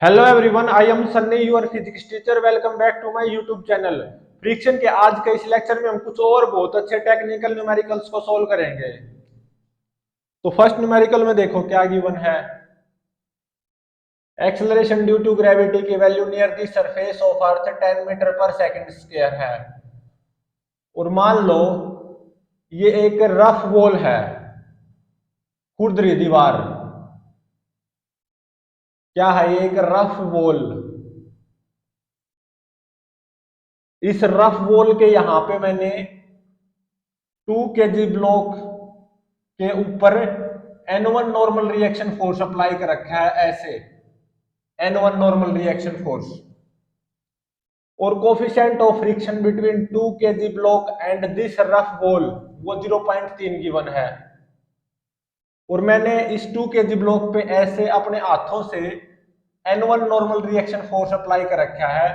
Hello everyone, I am Sunny your physics teacher. Welcome back to my YouTube channel. Friction के आज के इस lecture में हम कुछ और बहुत अच्छे टेक्निकल न्यूमेरिकल्स को सोल्व करेंगे। तो फर्स्ट न्यूमेरिकल में देखो क्या गिवन है। एक्सेलरेशन ड्यू टू ग्रेविटी की value near the surface of earth 10 metre पर सेकंड स्क्वायर है। और मान लो ये एक रफ वॉल है, खुरदरी दीवार। क्या है ये? एक रफ वॉल। इस रफ वॉल के यहां पे मैंने 2 kg ब्लॉक के ऊपर N1 normal reaction force apply कर रखा है ऐसे। N1 नॉर्मल रिएक्शन फोर्स और coefficient of friction between 2 kg block and this rough wall वो 0.3 गिवन है। और मैंने इस 2 kg ब्लॉक पे ऐसे अपने हाथों से N1 normal reaction force apply कर रखा है।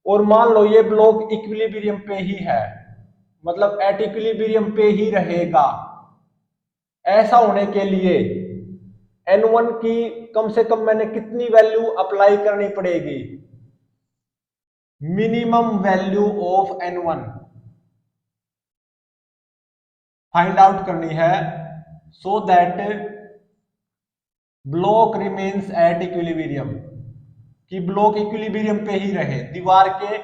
और मान लो ये ब्लॉक इक्विलिब्रियम पे ही है, मतलब एट इक्विलिब्रियम पे ही रहेगा। ऐसा होने के लिए N1 की कम से कम मैंने कितनी वैल्यू अप्लाई करनी पड़ेगी? Minimum value of N1 find out करनी है, सो that block remains at equilibrium, कि ब्लॉक इक्विलिब्रियम पे ही रहे, दीवार के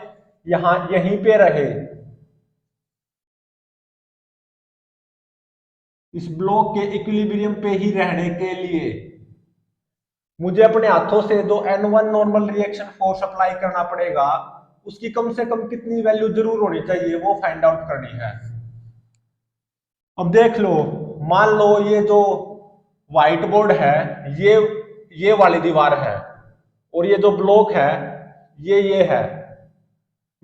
यहां यहीं पे रहे। इस ब्लॉक के इक्विलिब्रियम पे ही रहने के लिए मुझे अपने हाथों से जो N1 normal reaction force apply करना पड़ेगा उसकी कम से कम कितनी वैल्यू जरूर होनी चाहिए वो फाइंड आउट करनी है। अब देख लो, मान लो ये जो व्हाइट बोर्ड है ये वाली दीवार है और ये जो ब्लॉक है ये है।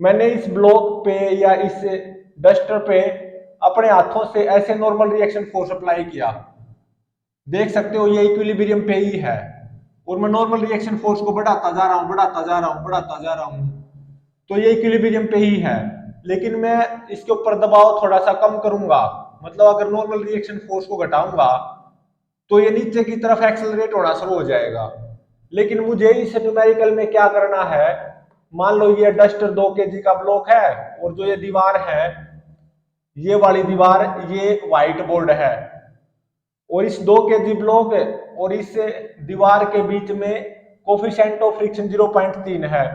मैंने इस ब्लॉक पे या इस डस्टर पे अपने हाथों से ऐसे नॉर्मल रिएक्शन फोर्स अप्लाई किया। देख सकते हो ये इक्विलिब्रियम पे ही है और मैं नॉर्मल रिएक्शन फोर्स को बढ़ाता जा रहा हूं, बढ़ाता जा रहा हूं, बढ़ाता जा रहा हूं, तो ये इक्विलिब्रियम पे ही है। लेकिन मैं इसके ऊपर दबाव थोड़ा सा कम करूंगा, मतलब अगर नॉर्मल रिएक्शन फोर्स को घटाऊंगा तो ये नीचे की तरफ एक्सेलरेट होना शुरू हो जाएगा। लेकिन मुझे इस न्यूमेरिकल में क्या करना है, मान लो ये डस्टर 2 kg का ब्लॉक है और जो ये दीवार है ये वाली दीवार ये व्हाइट बोर्ड है और इस 2 kg ब्लॉक और इस दीवार के बीच में कोफिशिएंट ऑफ फ्रिक्शन 0.3 है।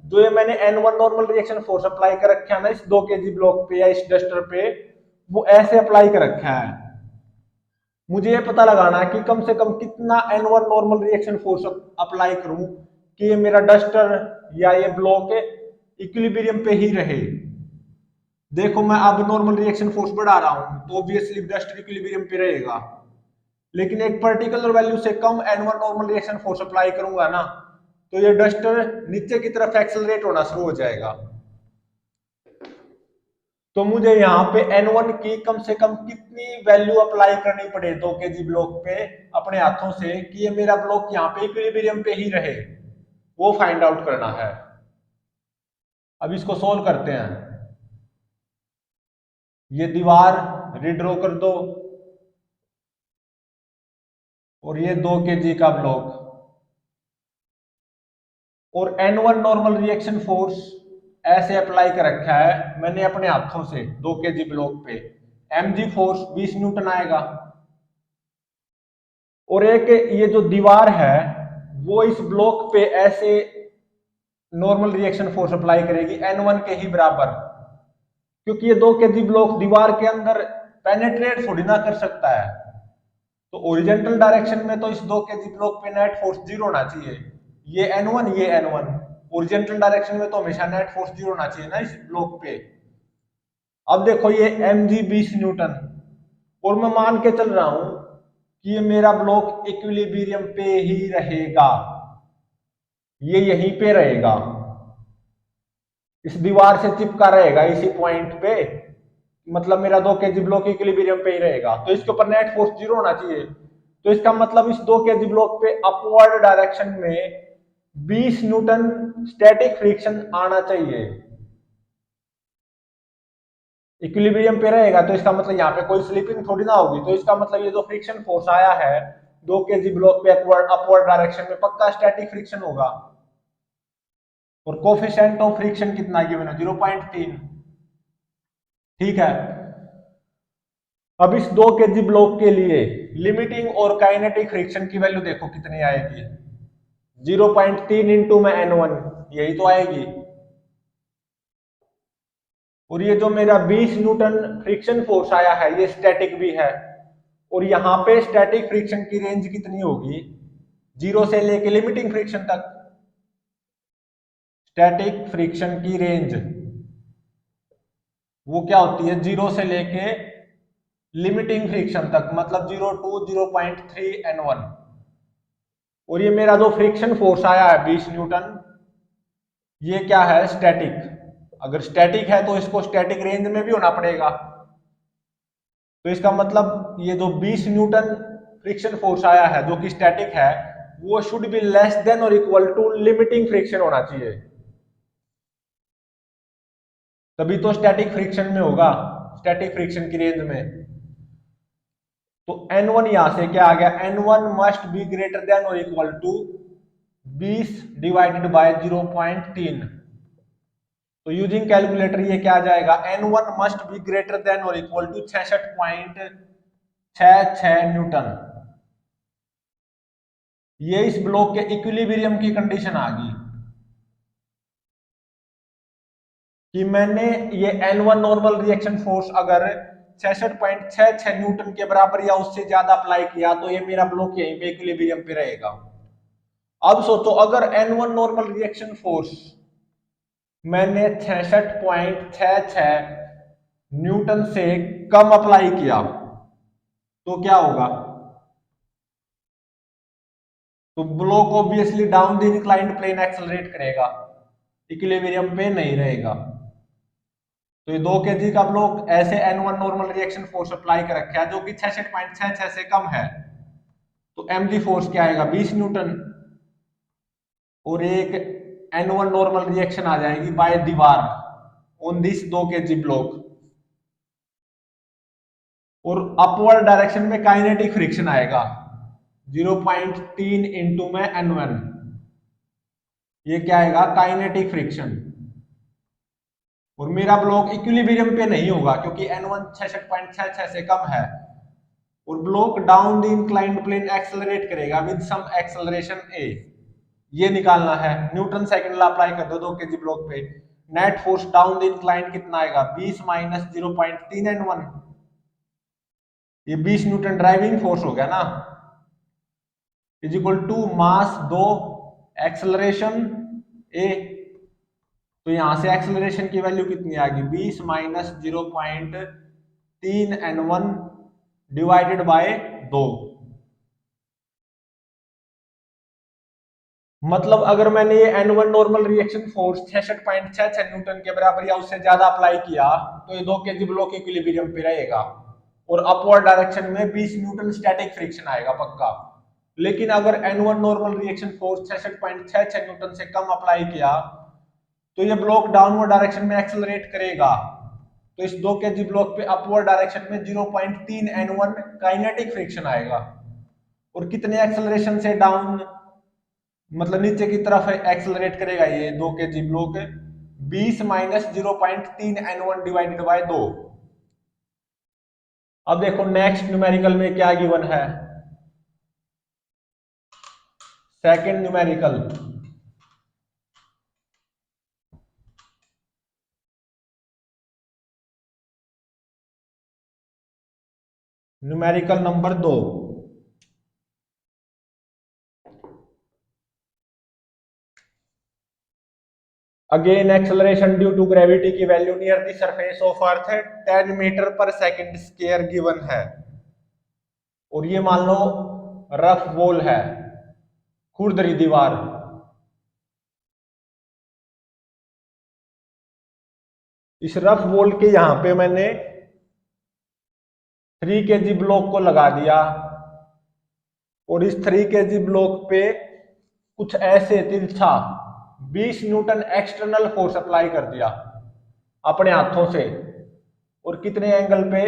जो ये मैंने N1 normal reaction force apply कर रखा है ना इस 2 kg ब्लॉक पे या इस डस्टर पे, वो ऐसे अप्लाई कर रखा है। मुझे ये पता लगाना है कि कम से कम कितना N1 normal reaction force apply करूं कि ये मेरा डस्टर या ये ब्लॉक इक्विलिब्रियम पे ही रहे। देखो मैं अब नॉर्मल रिएक्शन फोर्स बढ़ा रहा हूं तो ऑब्वियसली डस्टर इक्विलिब्रियम पे रहेगा, लेकिन एक पर्टिकुलर वैल्यू से कम N1 normal reaction force apply करूंगा ना तो ये डस्टर नीचे की तरफ एक्सेलरेट होना शुरू हो जाएगा। तो मुझे यहाँ पे N1 की कम से कम कितनी वैल्यू अप्लाई करनी पड़े 2 kg ब्लॉक पे अपने हाथों से कि ये मेरा ब्लॉक यहाँ पे इक्विलिब्रियम पे ही रहे, वो फाइंड आउट करना है। अब इसको सोल्व करते हैं। ये दीवार रिड्रॉ कर दो और ये 2 kg का ब्लॉक और N1 नॉर्मल रिएक्शन फोर्स ऐसे अप्लाई कर रखा है मैंने अपने हाथों से 2 kg ब्लॉक पे। mg फोर्स 20 न्यूटन आएगा और एक ये जो दीवार है वो इस ब्लॉक पे ऐसे नॉर्मल रिएक्शन फोर्स अप्लाई करेगी N1 के ही बराबर, क्योंकि ये 2 kg ब्लॉक दीवार के अंदर पेनेट्रेट थोड़ी ना कर सकता है। तो ओरिजेंटल डायरेक्शन में तो इस 2 kg ब्लॉक पे नेट फोर्स 0 होना चाहिए। ये N1 ओरिजेंटल डायरेक्शन में तो हमेशा नेट फोर्स 0 होना चाहिए ना इस ब्लॉक पे। अब देखो ये mg 20 न्यूटन और मैं मान के चल रहा हूं कि ये मेरा ब्लॉक इक्विलिब्रियम पे ही रहेगा, ये यहीं पे रहेगा, इस दीवार से चिपका रहेगा इसी पॉइंट पे, मतलब मेरा 2 kg ब्लॉक इक्विलिब्रियम पे ही रहेगा। तो इसके ऊपर नेट फोर्स 0 होना चाहिए। तो इसका मतलब इस 2 kg ब्लॉक पे अपवर्ड डायरेक्शन में 20 न्यूटन स्टैटिक फ्रिक्शन आना चाहिए। इक्विलिब्रियम पे रहेगा तो इसका मतलब यहाँ पे कोई स्लिपिंग थोड़ी ना होगी, तो इसका मतलब ये जो फ्रिक्शन फोर्स आया है 2 kg ब्लॉक पे अपवर्ड डायरेक्शन में पक्का स्टैटिक फ्रिक्शन होगा। और कोफिशिएंट ऑफ फ्रिक्शन कितना गिवन है 0.3। ठीक है, अब इस 2 kg ब्लॉक के लिए लिमिटिंग और काइनेटिक फ्रिक्शन की वैल्यू देखो कितनी आएगी, 0.3 इंटू में N1, यही तो आएगी। और ये जो मेरा 20 न्यूटन फ्रिक्शन फोर्स आया है ये स्टैटिक भी है। और यहां पे स्टैटिक फ्रिक्शन की रेंज कितनी होगी, 0 से लेके लिमिटिंग फ्रिक्शन तक। स्टैटिक फ्रिक्शन की रेंज वो क्या होती है, 0 से लेके लिमिटिंग फ्रिक्शन तक, मतलब 0 टू 0.3 N1। और ये मेरा जो फ्रिक्शन फोर्स आया है 20 न्यूटन, ये क्या है, स्टैटिक। अगर स्टैटिक है तो इसको स्टैटिक रेंज में भी होना पड़ेगा। तो इसका मतलब ये जो 20 न्यूटन फ्रिक्शन फोर्स आया है जो कि स्टैटिक है, वो शुड बी लेस देन और इक्वल टू लिमिटिंग फ्रिक्शन होना चाहिए, तभी तो स्टैटिक फ्रिक्शन में होगा, स्टैटिक फ्रिक्शन की रेंज में। तो N1 यहां से क्या आ गया, N1 must be greater than और इक्वल टू 20 डिवाइडेड बाय 0.3। तो यूजिंग कैलकुलेटर ये क्या आ जाएगा, N1 must be greater than और इक्वल टू 66.66 न्यूटन। ये इस ब्लॉक के इक्विलिब्रियम की कंडीशन आ गई कि मैंने ये N1 नॉर्मल रिएक्शन फोर्स अगर 66.66 न्यूटन के बराबर या उससे ज्यादा अप्लाई किया तो ये मेरा ब्लॉक यहीं पे इक्विलिब्रियम पे रहेगा। अब सोचो अगर N1 नॉर्मल रिएक्शन फोर्स मैंने 66.66 न्यूटन से कम अप्लाई किया तो क्या होगा, तो block obviously down the inclined plane accelerate करेगा, इक्विलिब्रियम पे नहीं रहेगा। तो ये 2 kg का ब्लॉक ऐसे N1 normal reaction force apply कर रखा है जो कि 66.66 से कम है, तो mg फोर्स क्या आएगा 20 न्यूटन। और एक N1 नॉर्मल रिएक्शन आ जाएगी बाय दीवार ऑन दिस 2 kg ब्लॉक। और अपवर्ड डायरेक्शन में काइनेटिक फ्रिक्शन आएगा 0.3 इंटू में N1, ये क्या आएगा काइनेटिक फ्रिक्शन। और मेरा ब्लॉक इक्विलिब्रियम पे नहीं होगा क्योंकि N1 66.66 से कम है। और block down the inclined plane accelerate करेगा विद सम एक्सेलरेशन a, ये निकालना है। न्यूटन सेकंड लॉ अप्लाई कर दो 2 kg ब्लॉक पे। Net force down the inclined कितना आएगा 20 माइनस 0.3 N1, ये 20 न्यूटन ड्राइविंग फोर्स हो गया ना, is equal to mass 2 acceleration a। तो यहां से एक्सेलरेशन की वैल्यू कितनी आ गई 20 माइनस 0.3 N1 डिवाइडेड बाय 2। मतलब अगर मैंने ये N1 normal reaction force 66.66 Newton के बराबर या उससे ज्यादा अप्लाई किया तो ये 2 kg ब्लॉक इक्विलिब्रियम पे रहेगा और अपवर्ड डायरेक्शन में 20 न्यूटन स्टैटिक फ्रिक्शन आएगा पक्का। लेकिन अगर N1 normal reaction force 66.66 Newton से कम अप्लाई किया तो ये ब्लॉक डाउनवर्ड डायरेक्शन में एक्सेलरेट करेगा। तो इस 2 kg ब्लॉक पे अपवर्ड डायरेक्शन में 0.3 N1 काइनेटिक फ्रिक्शन आएगा। और कितने एक्सेलरेशन से डाउन, मतलब नीचे की तरफ एक्सेलरेट करेगा ये 2 kg block 20 minus 0.3 N1 divided by 2। अब देखो नेक्स्ट न्यूमेरिकल में क्या गिवन है, second numerical. Numerical number 2, again acceleration due to gravity की value near the surface of earth 10 metre पर सेकंड स्क्वायर गिवन है। और ये मान लो रफ वॉल है, खुरदरी दीवार। इस रफ वॉल के यहां पे मैंने 3 kg ब्लॉक को लगा दिया और इस 3 kg ब्लॉक पे कुछ ऐसे तिरछा 20 न्यूटन एक्सटर्नल फोर्स अप्लाई कर दिया अपने हाथों से। और कितने एंगल पे,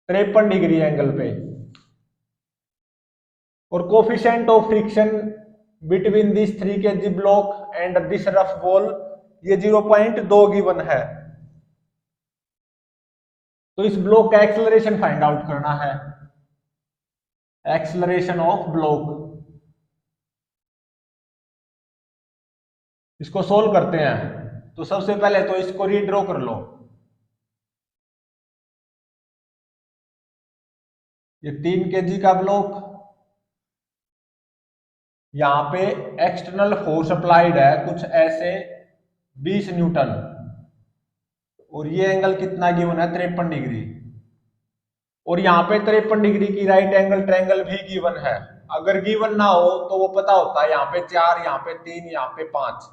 53 डिग्री एंगल पे। और coefficient of friction between this 3 kg block and this rough wall ये 0.2 गिवन है। तो इस ब्लॉक का एक्सेलरेशन फाइंड आउट करना है, एक्सेलरेशन ऑफ ब्लॉक। इसको सोल्व करते हैं। तो सबसे पहले तो इसको रीड्रॉ कर लो। ये 3 kg का ब्लॉक, यहां पे एक्सटर्नल फोर्स अप्लाइड है कुछ ऐसे 20 न्यूटन, और ये एंगल कितना गिवन है 53 डिग्री, और यहाँ पे 53 डिग्री की राइट एंगल ट्रायंगल भी गिवन है। अगर गिवन ना हो तो वो पता होता है, यहाँ पे 4, यहाँ पे 3, यहाँ पे 5।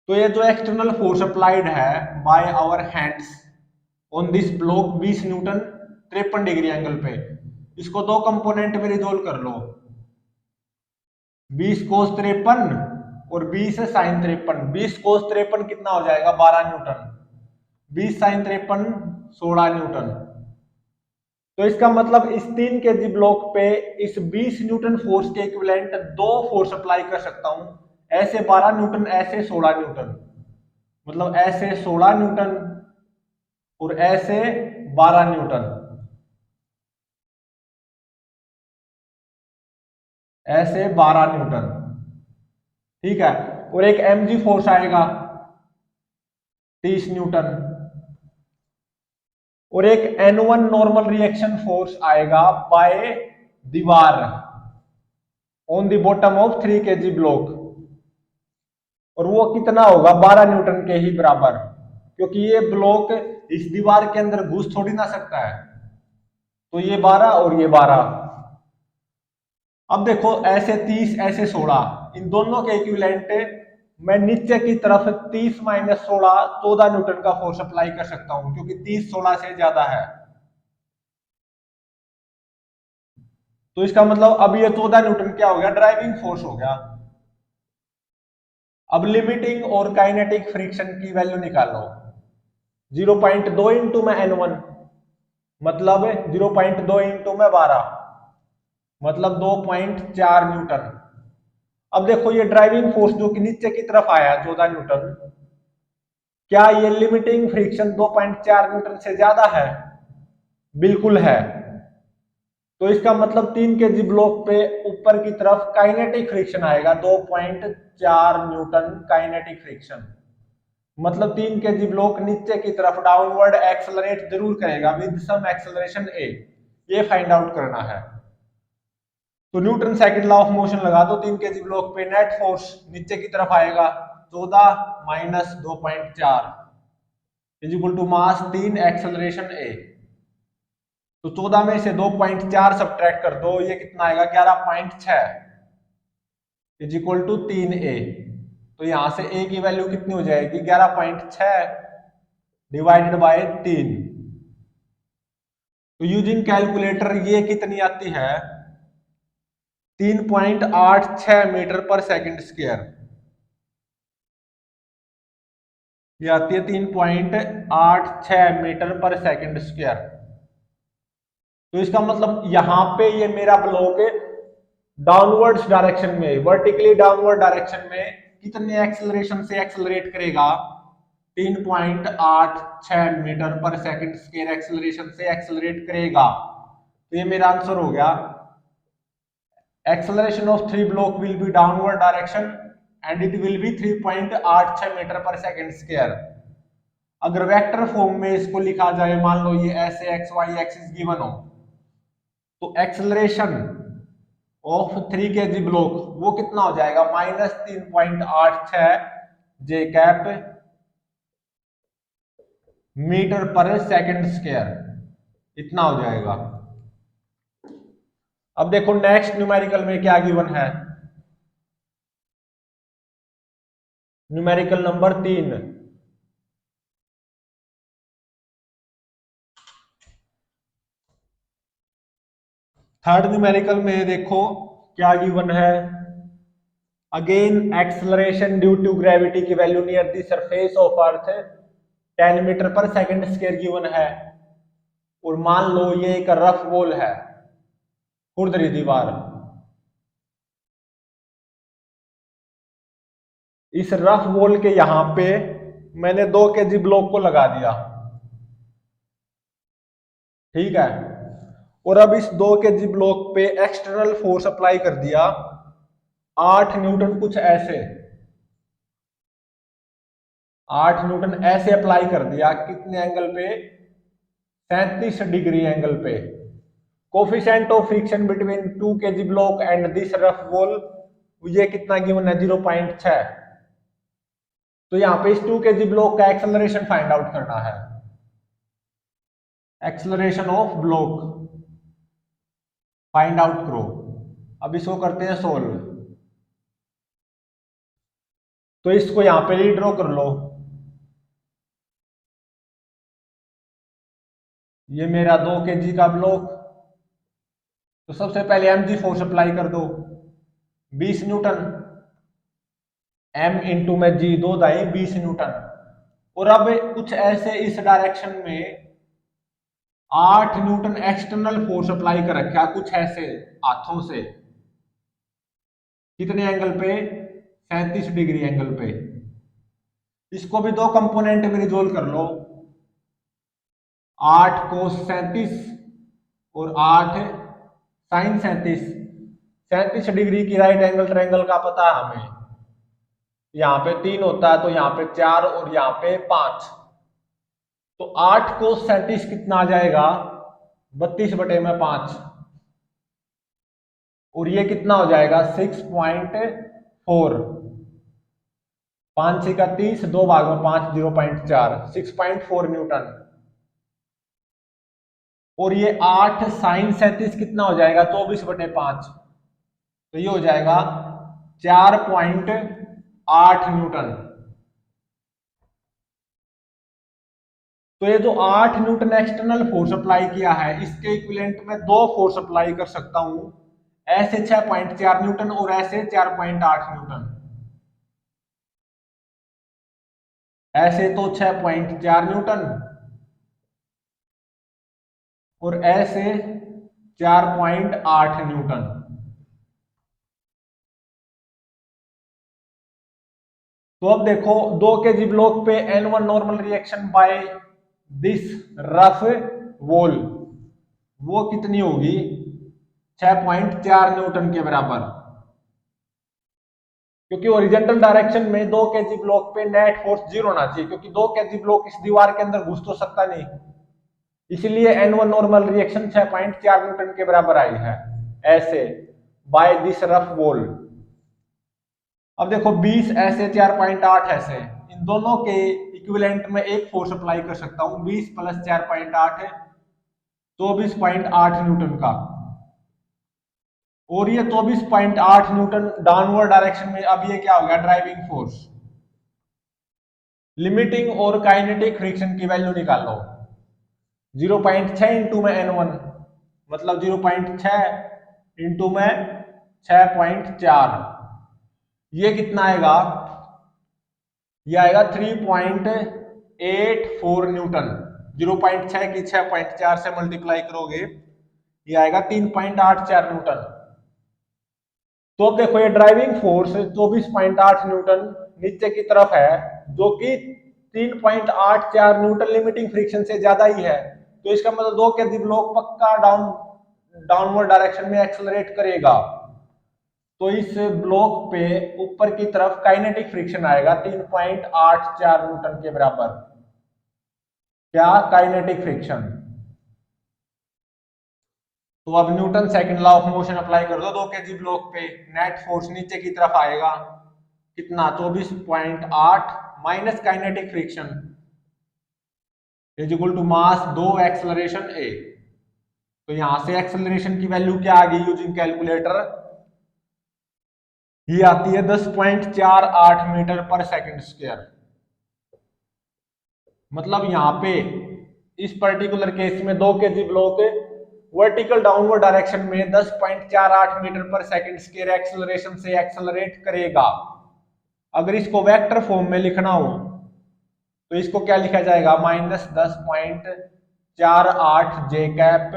तो ये जो एक्सटर्नल फोर्स अप्लाइड है by our hands on this block 20 newton 53 degree angle पे, इसको दो कंपोनेंट में रिजोल्व कर लो, 20 कोस 53 और 20 साइन 53। 20 कोस 53 कितना हो जाएगा 12 न्यूटन, 20 साइन 53 16 न्यूटन। तो इसका मतलब इस 3 kg ब्लॉक पे इस 20 न्यूटन फोर्स के इक्विवेलेंट दो फोर्स अप्लाई कर सकता हूं, ऐसे 12 न्यूटन, ऐसे 16 न्यूटन। मतलब ऐसे 16 न्यूटन और ऐसे 12 न्यूटन, ऐसे 12 न्यूटन, ठीक है। और एक mg फोर्स आएगा 30 न्यूटन, और एक N1 नॉर्मल रिएक्शन फोर्स आएगा बाय दीवार on the bottom of 3 kg block, और वो कितना होगा 12 न्यूटन के ही बराबर, क्योंकि ये ब्लॉक इस दीवार के अंदर घुस थोड़ी ना सकता है। तो ये 12 और ये 12। अब देखो ऐसे 30 ऐसे 16, इन दोनों के इक्विवेलेंट मैं नीचे की तरफ 30 माइनस 16 14 न्यूटन का फोर्स अप्लाई कर सकता हूं, क्योंकि 30 16 से ज्यादा है। तो इसका मतलब अब ये 14 न्यूटन क्या हो गया, ड्राइविंग फोर्स हो गया। अब लिमिटिंग और काइनेटिक फ्रिक्शन की वैल्यू निकालो। 0.2 इंटू में N1 मतलब 0.2 इंटू में 12 मतलब 2.4 न्यूटन। अब देखो ये ड्राइविंग फोर्स जो कि नीचे की तरफ आया 14 न्यूटन, क्या ये लिमिटिंग फ्रिक्शन 2.4 न्यूटन से ज्यादा है? बिल्कुल है। तो इसका मतलब 3 kg ब्लॉक पे ऊपर की तरफ काइनेटिक फ्रिक्शन आएगा 2.4 न्यूटन काइनेटिक फ्रिक्शन। मतलब 3 kg ब्लॉक नीचे की तरफ डाउनवर्ड एक्सेलरेट जरूर करेगा विद सम एक्सेलरेशन a, ये फाइंड आउट करना है। तो newton second law of motion लगा दो। 3 kg ब्लॉक पे नेट फोर्स नीचे की तरफ आएगा 14 minus 2.4 is equal to mass 3 acceleration a। तो 14 में से 2.4 सब्ट्रैक्ट कर दो, ये कितना आएगा 11.6 इज इक्वल टू 3a। तो यहां से a की वैल्यू कितनी हो जाएगी 11.6 डिवाइडेड बाय 3। तो यूजिंग कैलकुलेटर ये कितनी आती है 3.86 मीटर पर सेकंड स्क्वायर। ये आती है 3.86 मीटर पर सेकंड स्क्वायर। तो इसका मतलब यहां पे ये मेरा ब्लॉक डाउनवर्ड्स डायरेक्शन में, वर्टिकली डाउनवर्ड डायरेक्शन में कितने एक्सेलरेशन से एक्सेलरेट करेगा 3.86 मीटर पर सेकंड स्क्वायर एक्सेलरेशन से एक्सेलरेट करेगा। तो ये मेरा आंसर हो गया, acceleration of 3 block will be downward direction and it will be 3.86 metre पर सेकंड स्क्वायर। अगर वेक्टर फॉर्म में इसको लिखा जाए, मान लो ये ऐसे एक्स वाई एक्सिस गिवन हो, तो एक्सेलरेशन ऑफ 3 kg ब्लॉक वो कितना हो जाएगा माइनस 3.86 जे कैप मीटर पर सेकंड स्क्वायर, इतना हो जाएगा। अब देखो नेक्स्ट न्यूमेरिकल में क्या गिवन है, न्यूमेरिकल नंबर 3। थर्ड न्यूमेरिकल में देखो क्या गिवन है, again acceleration due to gravity की value near the surface of earth 10 metre पर सेकंड स्क्वायर गिवन है। और मान लो ये एक रफ वॉल है, खुरदरी दीवार, इस रफ वॉल के यहां पे मैंने 2 kg ब्लॉक को लगा दिया, ठीक है। और अब इस 2 kg ब्लॉक पे एक्सटर्नल फोर्स अप्लाई कर दिया 8 न्यूटन, कुछ ऐसे 8 न्यूटन ऐसे अप्लाई कर दिया। कितने एंगल पे? 37 डिग्री एंगल पे। Coefficient of friction between 2 kg block and this rough wall, ये कितना गिवन है? 0.6। तो यहाँ पे इस 2 kg ब्लॉक का एक्सेलरेशन फाइंड आउट करना है। Acceleration of block find out करो। अब इसको करते हैं सोल्व। तो इसको यहां पे रीड्रॉ कर लो। ये मेरा 2 kg का ब्लॉक। तो सबसे पहले mg फोर्स अप्लाई कर दो, 20 न्यूटन। m इंटू में g, 2 दाई 20 न्यूटन। और अब कुछ ऐसे इस डायरेक्शन में 8 न्यूटन एक्सटर्नल फोर्स अप्लाई कर रखा, कुछ ऐसे हाथों से। कितने एंगल पे? 37 डिग्री एंगल पे। इसको भी 2 कंपोनेंट में रिजोल्व कर लो, 8 कोस 37 और 8 साइन 37। 37 डिग्री की राइट एंगल ट्रायंगल का पता है हमें। यहाँ पे 3 होता है, तो यहाँ पे 4 और यहाँ पे 5। तो 8 कोस 37 कितना आ जाएगा? 32/5। और ये कितना हो जाएगा? 6.4। 5 6 30, 2 भाग में 5, 0.4, 6.4 न्यूटन। और ये 8 साइन 37 कितना हो जाएगा? 24/5। तो ये हो जाएगा 4.8 न्यूटन। तो ये जो 8 न्यूटन एक्सटर्नल फोर्स अप्लाई किया है, इसके इक्विवेलेंट में 2 फोर्स अप्लाई कर सकता हूं, ऐसे 6.4 न्यूटन और ऐसे 4.8 न्यूटन। ऐसे तो 6.4 न्यूटन और ऐसे 4.8 न्यूटन। तो अब देखो 2 kg ब्लॉक पे N1 normal reaction by this rough wall, वो कितनी होगी? 6.4 न्यूटन के बराबर। क्योंकि ओरिजेंटल डायरेक्शन में 2 kg ब्लॉक पे नेट फोर्स 0 होना चाहिए, क्योंकि 2 kg ब्लॉक इस दीवार के अंदर घुस तो सकता नहीं। इसलिए N1 नॉर्मल रिएक्शन 6.4 न्यूटन के बराबर आई है, ऐसे बाय दिस रफ वॉल। अब देखो 20 ऐसे, 4.8 ऐसे, इन दोनों के इक्विवेलेंट में एक फोर्स अप्लाई कर सकता हूं, 20 प्लस 4.8 24.8 न्यूटन का। और ये 24.8 न्यूटन डाउनवर्ड डायरेक्शन में। अब ये क्या हो गया? Driving force. लिमिटिंग और काइनेटिक फ्रिक्शन की वैल्यू निकालो। 0.6 इंटू में N1, मतलब 0.6 इंटू में 6.4, ये कितना आएगा? ये आएगा 3.84 न्यूटन। 0.6 की 6.4 से मल्टीप्लाई करोगे, ये आएगा 3.84 न्यूटन। तो अब देखो ये ड्राइविंग फोर्स 24.8 न्यूटन नीचे की तरफ है, जो कि 3.84 न्यूटन लिमिटिंग फ्रिक्शन से ज्यादा ही है। तो इसका मतलब 2 kg ब्लॉक पक्का डाउनवर्ड डायरेक्शन में एक्सेलरेट करेगा। तो इस ब्लॉक पे ऊपर की तरफ काइनेटिक फ्रिक्शन आएगा 3.84 न्यूटन के बराबर। क्या? Kinetic friction. तो अब Newton second law of motion apply कर दो 2 kg ब्लॉक पे। नेट फोर्स नीचे की तरफ आएगा कितना? 24.8 minus kinetic friction is equal to mass 2 acceleration A. तो यहां से एक्सेलरेशन की वैल्यू क्या आ गई यूजिंग कैलकुलेटर? ये आती है 10.48 मीटर पर सेकंड स्क्वायर। मतलब यहां पे इस पर्टिकुलर केस में 2 kg block vertical downward direction में 10.48 मीटर पर सेकंड स्क्वायर एक्सेलरेशन से एक्सेलरेट करेगा। अगर इसको वेक्टर फॉर्म में लिखना हो तो इसको क्या लिखा जाएगा? -10.48 जे कैप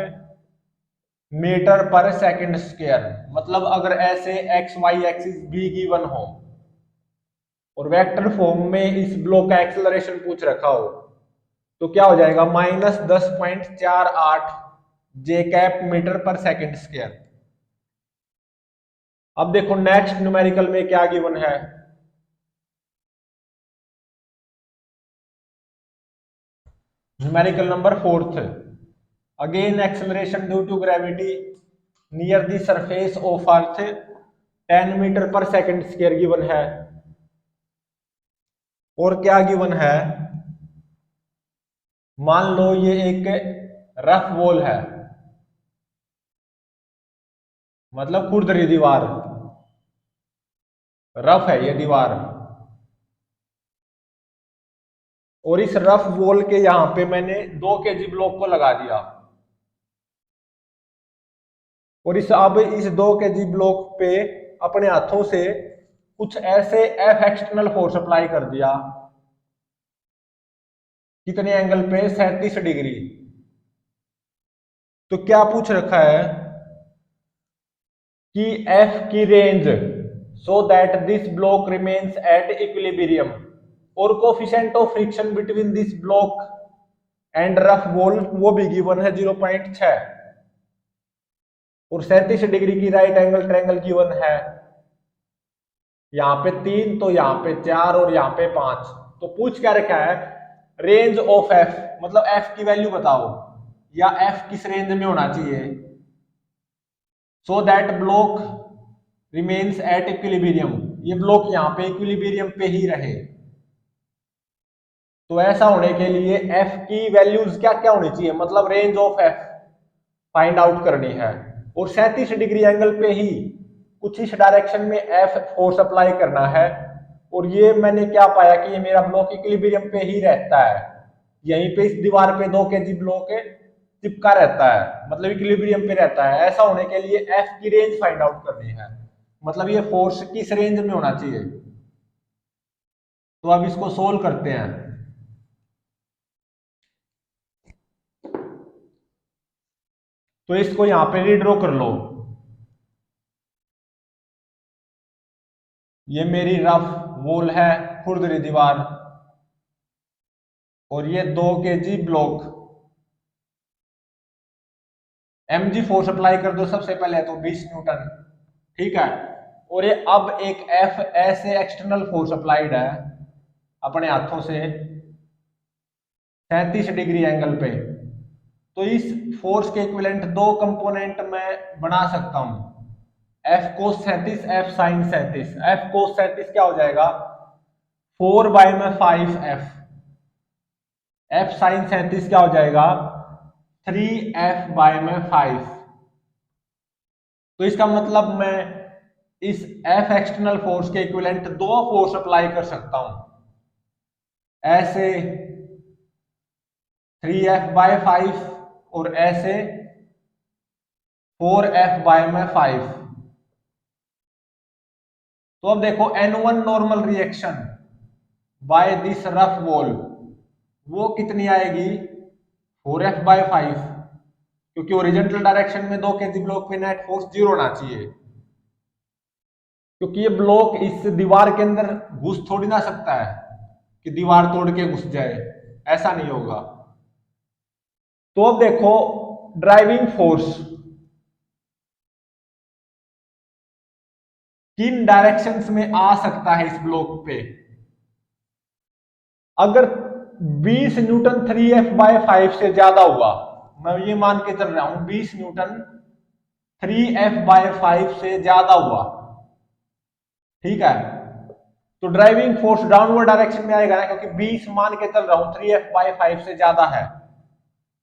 मीटर पर सेकंड स्क्वायर। मतलब अगर ऐसे x y axis be given हो, और वेक्टर फॉर्म में इस ब्लॉक का एक्सेलरेशन पूछ रखा हो तो क्या हो जाएगा, -10.48 जे कैप मीटर पर सेकंड स्क्वायर। अब देखो नेक्स्ट न्यूमेरिकल में क्या गिवन है। Numerical number fourth, again acceleration due to gravity near the surface of earth 10 metre पर सेकंड स्क्वायर गिवन है। और क्या गिवन है, मान लो ये एक रफ वॉल है, मतलब खुरदरी दीवार, रफ है ये दीवार, और इस रफ वॉल के यहां पे मैंने 2 kg ब्लॉक को लगा दिया, और इस 2 kg ब्लॉक पे अपने हाथों से कुछ ऐसे एफ एक्सटर्नल फोर्स अप्लाई कर दिया, कितने एंगल पे, 37 डिग्री। तो क्या पूछ रखा है कि एफ की range so that this block remains at equilibrium और coefficient of friction between this block and rough wall वो भी गिवन है 0.6, और 37 डिग्री की राइट एंगल ट्रायंगल गिवन है, यहाँ पे 3 तो यहाँ पे 4 और यहाँ पे 5। तो पूछ क्या रखा है, रेंज ऑफ एफ, मतलब एफ की वैल्यू बताओ या एफ किस रेंज में होना चाहिए, सो that block remains at equilibrium, ये ब्लॉक यहाँ पे इक्विलिब्रियम पे ही रहे। तो ऐसा होने के लिए एफ की वैल्यूज क्या क्या होनी चाहिए, मतलब range of F find out करनी है, और 37 डिग्री एंगल पे ही कुछ इस डायरेक्शन में एफ फोर्स अप्लाई करना है। और ये मैंने क्या पाया कि ये मेरा ब्लॉक इक्विलिब्रियम पे ही रहता है, यहीं पे इस दीवार पे 2 kg ब्लॉक चिपका रहता है, मतलब इक्विलिब्रियम पे रहता है। ऐसा होने के लिए एफ की रेंज फाइंड आउट करनी है, मतलब ये फोर्स किस रेंज में होना चाहिए। तो अब इसको सोल्व करते हैं। तो इसको यहां पे रीड्रॉ कर लो, ये मेरी रफ वॉल है, खुरदरी दीवार, और ये 2 kg block, mg force apply कर दो सबसे पहले तो 20 न्यूटन, ठीक है। और ये अब एक एफ ऐसे एक्सटर्नल फोर्स अप्लाइड है अपने हाथों से 37 डिग्री एंगल पे। तो इस फोर्स के इक्विवेलेंट दो कंपोनेंट में बना सकता हूं, F cos 37, F sine 37। F cos 37 क्या हो जाएगा, 4/5 एफ, एफ साइन 37 क्या हो जाएगा, 3f/5। तो इसका मतलब मैं इस एफ एक्सटर्नल फोर्स के इक्विवेलेंट दो फोर्स अप्लाई कर सकता हूं, ऐसे 3f/5 और ऐसे 4f/5। तो अब देखो N1 normal reaction by this rough wall वो कितनी आएगी, 4f/5, क्योंकि ओरिजेंटल डायरेक्शन में 2 kg ब्लॉक पे नेट फोर्स 0 होना चाहिए, क्योंकि ये ब्लॉक इस दीवार के अंदर घुस थोड़ी ना सकता है कि दीवार तोड़ के घुस जाए, ऐसा नहीं होगा। तो अब देखो ड्राइविंग फोर्स किन डायरेक्शंस में आ सकता है इस ब्लॉक पे। अगर 20 न्यूटन 3f/5 से ज्यादा हुआ, मैं ये मान के चल रहा हूं 20 न्यूटन 3f/5 से ज्यादा हुआ, ठीक है, तो ड्राइविंग फोर्स डाउनवर्ड डायरेक्शन में आएगा ना, क्योंकि 20 मान के चल रहा हूं 3f/5 से ज्यादा है,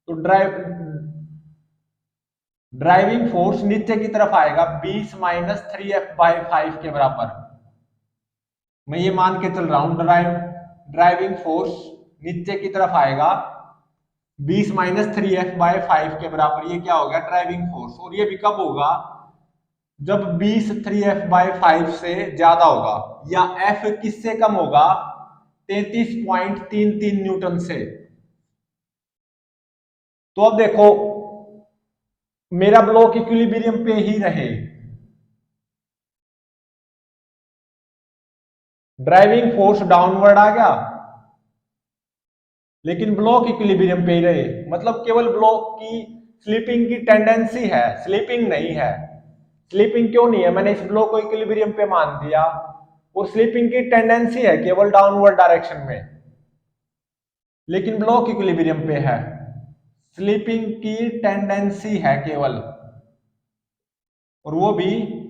तो ड्राइविंग फोर्स नीचे की तरफ आएगा 20 - 3f/5 के बराबर। मैं ये मान के चल रहा हूं ड्राइविंग फोर्स नीचे की तरफ आएगा 20 - 3f/5 के बराबर। ये क्या होगा, ड्राइविंग फोर्स। और ये भी कब होगा, जब 20 3f/5 से ज्यादा होगा, या f किससे कम होगा, 33.33 न्यूटन से। तो अब देखो मेरा ब्लॉक इक्विलिब्रियम पे ही रहे, ड्राइविंग फोर्स डाउनवर्ड आ गया, लेकिन ब्लॉक इक्विलिब्रियम पे ही रहे। मतलब केवल ब्लॉक की स्लिपिंग की टेंडेंसी है, स्लिपिंग नहीं है। स्लिपिंग क्यों नहीं है, मैंने इस ब्लॉक को इक्विलिब्रियम पे मान दिया, और स्लिपिंग की टेंडेंसी है केवल डाउनवर्ड डायरेक्शन में, लेकिन ब्लॉक इक्विलिब्रियम पे है। स्लिपिंग की टेंडेंसी है केवल, और वो भी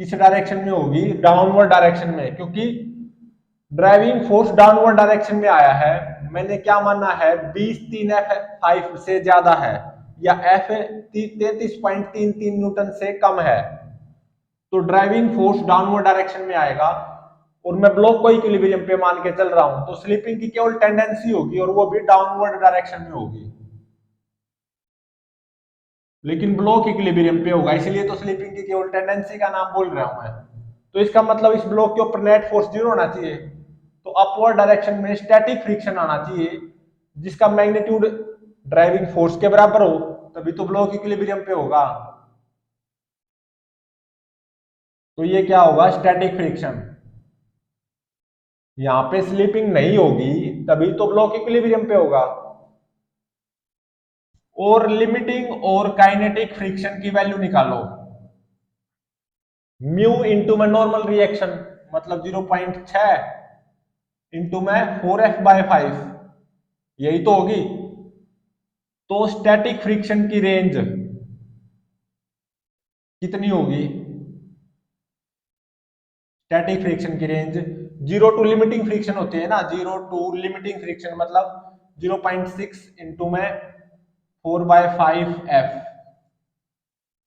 किस डायरेक्शन में होगी, डाउनवर्ड डायरेक्शन में, क्योंकि ड्राइविंग फोर्स डाउनवर्ड डायरेक्शन में आया है। मैंने क्या माना है, 20 3F5 से ज्यादा है, या F 33.33 न्यूटन से कम है, तो ड्राइविंग फोर्स डाउनवर्ड डायरेक्शन में आएगा, और मैं ब्लॉक को इक्विलिब्रियम पे मान के चल रहा हूं, तो स्लिपिंग की केवल टेंडेंसी होगी, और वो भी डाउनवर्ड डायरेक्शन में होगी, लेकिन ब्लॉक इक्विलिब्रियम पे होगा, इसलिए तो स्लिपिंग की केवल टेंडेंसी का नाम बोल रहा हूं मैं। तो इसका मतलब इस ब्लॉक के ऊपर नेट फोर्स 0 होना चाहिए, तो अपवर्ड डायरेक्शन में स्टैटिक फ्रिक्शन आना चाहिए, जिसका मैग्नीट्यूड ड्राइविंग फोर्स के बराबर हो, तभी तो ब्लॉक इक्विलिब्रियम पे होगा। तो ये क्या होगा, स्टैटिक फ्रिक्शन। यहां पे स्लिपिंग नहीं होगी, तभी तो ब्लॉक इक्विलिब्रियम पे होगा। और लिमिटिंग और काइनेटिक फ्रिक्शन की वैल्यू निकालो। म्यू इंटू में नॉर्मल रिएक्शन, मतलब 0.6 इंटू में 4F/5, यही तो होगी। तो स्टैटिक फ्रिक्शन की रेंज कितनी होगी, स्टैटिक फ्रिक्शन की रेंज 0 टू लिमिटिंग फ्रिक्शन होती है ना, 0 टू लिमिटिंग फ्रिक्शन मतलब 0.6 इंटू में 4/5F,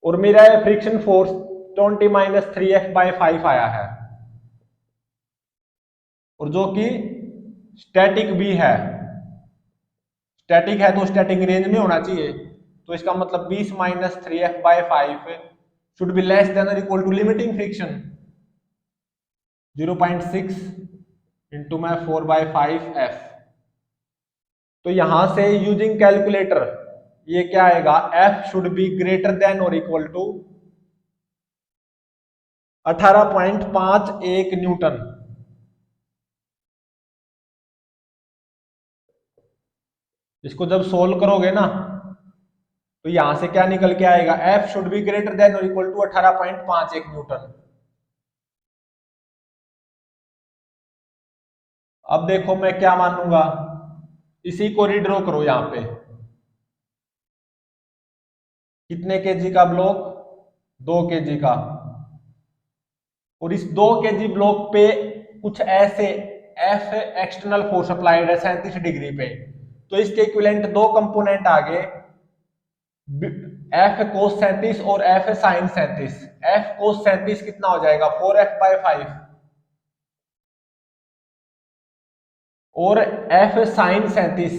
और मेरा फ्रिक्शन फोर्स 20 - 3F/5 आया है, और जो कि स्टैटिक भी है। स्टैटिक है तो स्टैटिक रेंज में होना चाहिए, तो इसका मतलब 20 - 3F/5 should be less than और equal to limiting friction 0.6 into में 4/5F। तो यहां से यूजिंग कैलकुलेटर ये क्या आएगा, F should be greater than और इक्वल टू 18.51 न्यूटन। इसको जब सोल्व करोगे ना, तो यहां से क्या निकल के आएगा, F should be greater than और इक्वल टू 18.51 न्यूटन। अब देखो मैं क्या मानूंगा, इसी को रीड्रॉ करो यहां पे। कितने केजी का ब्लॉक, 2 kg का, और इस 2 kg ब्लॉक पे कुछ ऐसे F एक्सटर्नल फोर्स अप्लाइड है 37 डिग्री पे, तो इसके इक्विवेलेंट दो कंपोनेंट आ गए, F cos 37 और F sin 37। F cos 37 कितना हो जाएगा, 4F/5, और F sin 37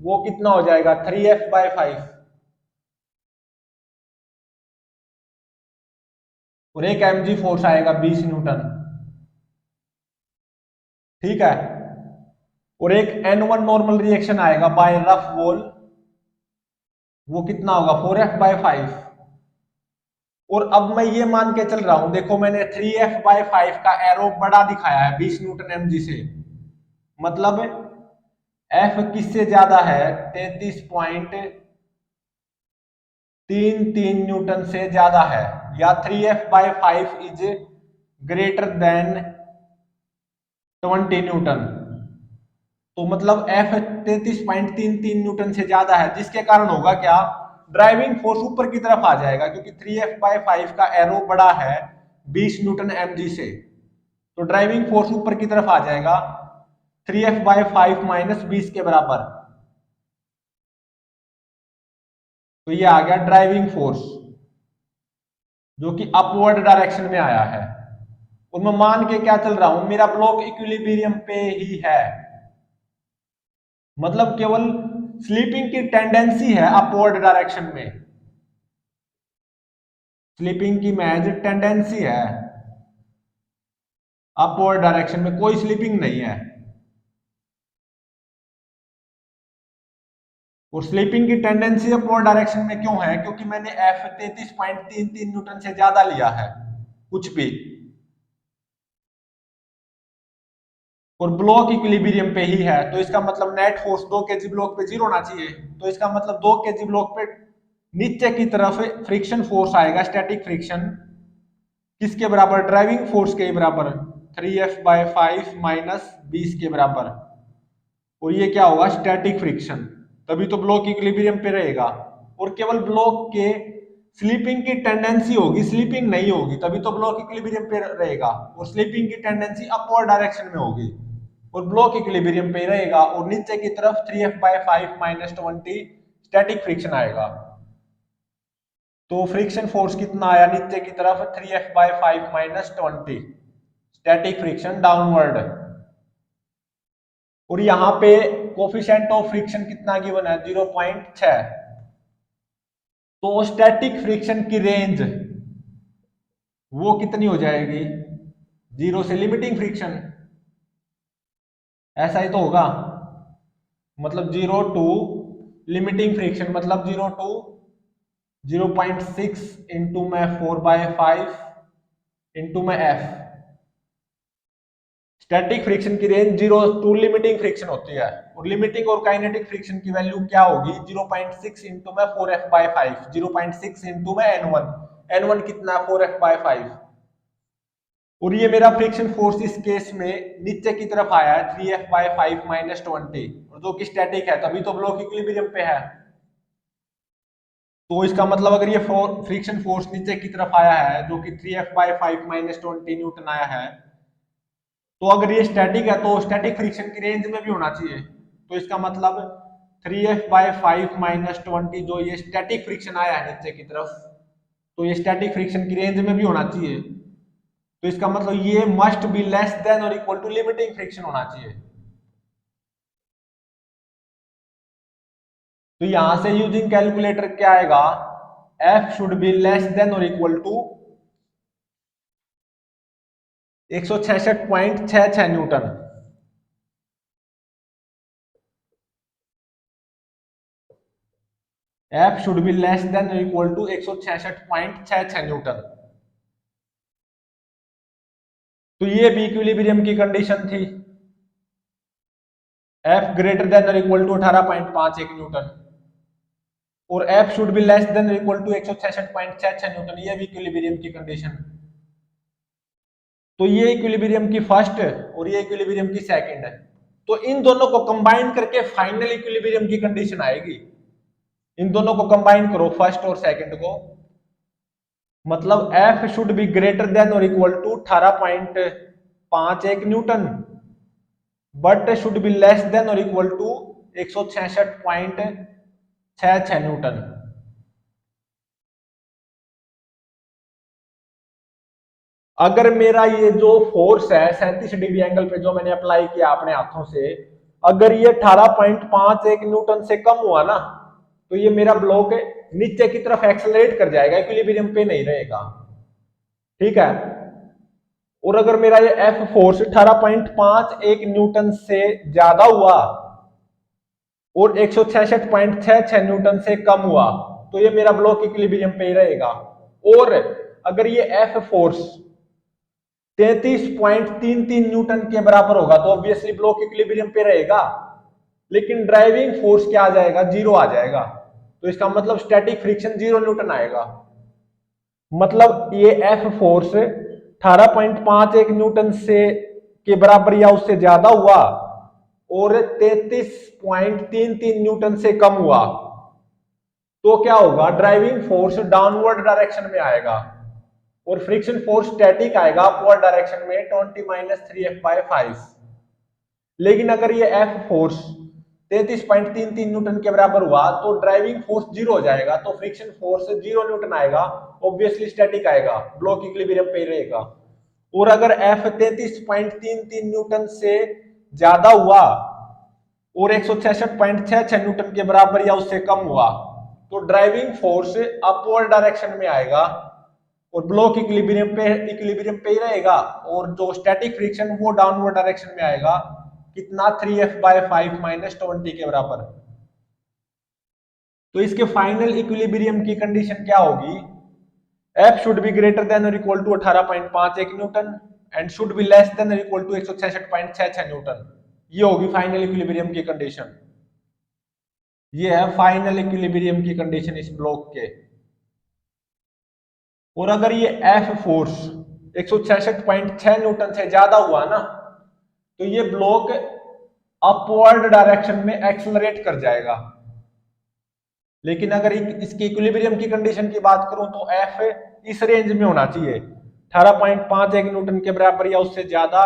वो कितना हो जाएगा, 3F/5, और एक mg फोर्स आएगा 20 न्यूटन, ठीक है। और एक N1 नॉर्मल रिएक्शन आएगा बाय रफ वॉल, वो कितना होगा, 4F/5। और अब मैं ये मान के चल रहा हूं, देखो मैंने 3F/5 का एरो बड़ा दिखाया है 20 न्यूटन mg से, मतलब F किससे ज्यादा है, 33.33 न्यूटन से ज्यादा है, या 3F/5 is greater than 20 Newton. तो मतलब F 33.33 न्यूटन से ज्यादा है, जिसके कारण होगा क्या, ड्राइविंग फोर्स ऊपर की तरफ आ जाएगा, क्योंकि 3F/5 का एरो बड़ा है 20 न्यूटन mg से, तो ड्राइविंग फोर्स ऊपर की तरफ आ जाएगा 3F/5 - 20 के बराबर। तो ये आ गया ड्राइविंग फोर्स, जो कि अपवर्ड डायरेक्शन में आया है, और मैं मान के क्या चल रहा हूं, मेरा ब्लॉक इक्विलिब्रियम पे ही है, मतलब केवल स्लीपिंग की टेंडेंसी है अपवर्ड डायरेक्शन में, स्लीपिंग की महज टेंडेंसी है, अपवर्ड डायरेक्शन में कोई स्लीपिंग नहीं है। और स्लीपिंग की टेंडेंसी अपवर्ड डायरेक्शन में क्यों है, क्योंकि मैंने F 33.33 न्यूटन से ज्यादा लिया है कुछ भी, और ब्लॉक इक्विलिब्रियम पे ही है, तो इसका मतलब नेट फोर्स 2 केजी ब्लॉक पे 0 होना चाहिए। तो इसका मतलब 2 केजी ब्लॉक पे नीचे की तरफ फ्रिक्शन फोर्स आएगा, स्टैटिक फ्रिक्शन, किसके बराबर? ड्राइविंग फोर्स के बराबर, 3F/5 माइनस 20 के बराबर। और ये क्या होगा? Static friction. तभी तो ब्लॉक इक्विलिब्रियम पे रहेगा। और केवल ब्लॉक के स्लिपिंग की टेंडेंसी होगी, स्लिपिंग नहीं होगी, तभी तो ब्लॉक इक्विलिब्रियम पे रहेगा। और स्लिपिंग की टेंडेंसी अपवर्ड डायरेक्शन में होगी और ब्लॉक इक्विलिब्रियम पे रहेगा। और नीचे की तरफ 3F/5 माइनस 20 स्टैटिक फ्रिक्शन आएगा। तो फ्रिक्शन फोर्स कितना आया नीचे की तरफ? 3F/5 minus 20 static friction downward. और यहां पे कोफिशिएंट ऑफ फ्रिक्शन कितना गिवन है? 0.6। तो स्टैटिक फ्रिक्शन की रेंज वो कितनी हो जाएगी? 0 से लिमिटिंग फ्रिक्शन, ऐसा ही तो होगा। मतलब 0 टू लिमिटिंग फ्रिक्शन, मतलब 0 टू 0.6 इंटू में 4/5 इंटू में एफ। स्टैटिक फ्रिक्शन की रेंज 0 टू लिमिटिंग फ्रिक्शन होती है। और लिमिटिंग और काइनेटिक फ्रिक्शन की वैल्यू क्या होगी? 0.6 इंटू में 4F/5, 0.6 इंटू में N1। N1 कितना? 4F/5। और ये मेरा फ्रिक्शन फोर्स इस केस में नीचे की तरफ आया है 3F/5 माइनस 20, और जो कि स्टैटिक है, तभी तो ब्लॉक इक्विलिब्रियम पे है। तो इसका मतलब अगर ये फ्रिक्शन फोर्स नीचे की तरफ आया है जो कि 3F/5 माइनस 20 न्यूटन आया है, तो अगर ये स्टैटिक है तो स्टैटिक फ्रिक्शन की रेंज में भी होना चाहिए। तो इसका मतलब 3F/5 माइनस 20 जो ये स्टैटिक फ्रिक्शन आया है नीचे की तरफ, तो ये स्टैटिक फ्रिक्शन की रेंज में भी होना चाहिए। तो इसका मतलब ये मस्ट बी लेस देन और इक्वल टू लिमिटिंग फ्रिक्शन होना चाहिए। तो यहां से यूजिंग कैलकुलेटर क्या आएगा? F should be less than और equal to 166.66 newton. F should be less than और इक्वल टू 166.66 न्यूटन। तो ये भी इक्विलिब्रियम की कंडीशन थी। F ग्रेटर देन और इक्वल टू 18.51 न्यूटन और F should be less than और इक्वल टू 166.66 न्यूटन, ये भी इक्विलिब्रियम की कंडीशन। तो ये इक्विलिब्रियम की फर्स्ट और ये इक्विलिब्रियम की सेकंड है। तो इन दोनों को कंबाइन करके फाइनल इक्विलिब्रियम की कंडीशन आएगी। इन दोनों को कंबाइन करो, फर्स्ट और सेकंड को, मतलब F should be greater than और equal to 18.51 newton, but should be less than और इक्वल टू 166.66 न्यूटन। अगर मेरा ये जो फोर्स है 37 डिग्री एंगल पे जो मैंने अप्लाई किया अपने हाथों से, अगर ये 18.51 न्यूटन से कम हुआ ना, तो ये मेरा ब्लॉक नीचे की तरफ एक्सेलरेट कर जाएगा, इक्विलिब्रियम पे नहीं रहेगा। ठीक है। और अगर मेरा ये एफ फोर्स 18.51 न्यूटन से ज्यादा हुआ और 166.66 न्यूटन से कम हुआ, तो ये मेरा ब्लॉक इक्विलिब्रियम पे ही रहेगा। और अगर ये एफ फोर्स 33.33 न्यूटन के बराबर होगा तो ऑब्वियसली ब्लॉक इक्विलिब्रियम पे रहेगा, लेकिन ड्राइविंग फोर्स क्या आ जाएगा? 0 आ जाएगा। तो इसका मतलब स्टैटिक फ्रिक्शन 0 न्यूटन आएगा। मतलब ये एफ फोर्स 18.51 न्यूटन से के बराबर या उससे ज्यादा हुआ और 33.33 न्यूटन से कम हुआ, तो क्या होगा? ड्राइविंग फोर्स डाउनवर्ड डायरेक्शन में आएगा और फ्रिक्शन फोर्स स्टैटिक आएगा अपवर्ड डायरेक्शन में 20 माइनस 3F/5। लेकिन अगर ये एफ फोर्स 33.33 न्यूटन के बराबर हुआ तो ड्राइविंग फोर्स 0 हो जाएगा, तो फ्रिक्शन फोर्स 0 न्यूटन आएगा, ऑब्वियसली स्टैटिक आएगा, ब्लॉक इक्विलिब्रियम पे रहेगा। और अगर एफ 33.33 न्यूटन से ज्यादा हुआ और 166.66 न्यूटन के बराबर या उससे कम हुआ, तो ड्राइविंग फोर्स अपवर्ड डायरेक्शन में आएगा और ब्लॉक इक्विलिब्रियम पे ही रहेगा, और जो स्टैटिक फ्रिक्शन वो डाउनवर्ड डायरेक्शन में आएगा। कितना? 3F/5 माइनस 20 के बराबर। तो इसके फाइनल इक्विलिब्रियम की कंडीशन क्या होगी? F should be greater than और equal to 18.51 newton and should be less than equal to 166.66 newton. ये होगी फाइनल इक्विलिब्रियम की कंडीशन। ये है फाइनल इक्विलिब्रियम की कंडीशन इस ब्लॉक के। और अगर ये एफ फोर्स 166.6 न्यूटन से ज्यादा हुआ ना, तो ये ब्लॉक अपवर्ड डायरेक्शन में एक्सेलरेट कर जाएगा। लेकिन अगर इसकी इक्विलिब्रियम की कंडीशन की बात करूं तो एफ इस रेंज में होना चाहिए, 18.51 न्यूटन के बराबर या उससे ज्यादा,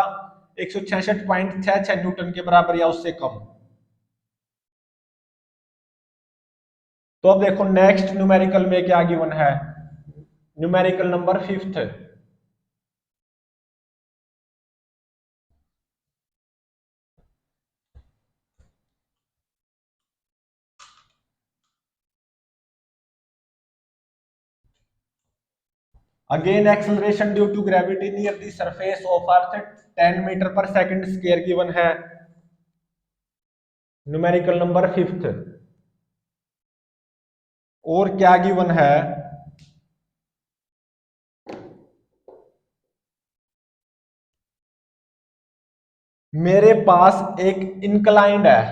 166.66 न्यूटन के बराबर या उससे कम। तो अब देखो नेक्स्ट न्यूमेरिकल में क्या गिवन है, numerical number 5th। Again acceleration due to gravity near the surface of earth 10 metre पर सेकंड स्क्वायर गिवन है, न्यूमेरिकल नंबर 5th। और क्या गिवन है, मेरे पास एक इंक्लाइंड है,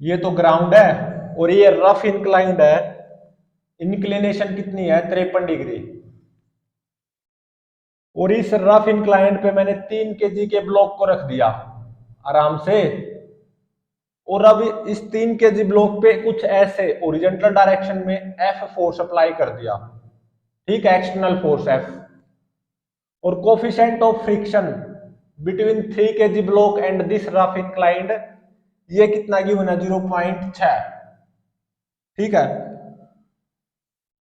ये तो ग्राउंड है और ये रफ इंक्लाइंड है, इंक्लिनेशन कितनी है 53 डिग्री। और इस रफ इंक्लाइंड पे मैंने 3 केजी के ब्लॉक को रख दिया आराम से। और अब इस 3 केजी ब्लॉक पे कुछ ऐसे ओरिजेंटल डायरेक्शन में एफ फोर्स अप्लाई कर दिया, ठीक है, एक्सटर्नल फोर्स एफ। और coefficient of friction between 3 KG block and this rough inclined, ये कितना गिवन है 0.6, ठीक है।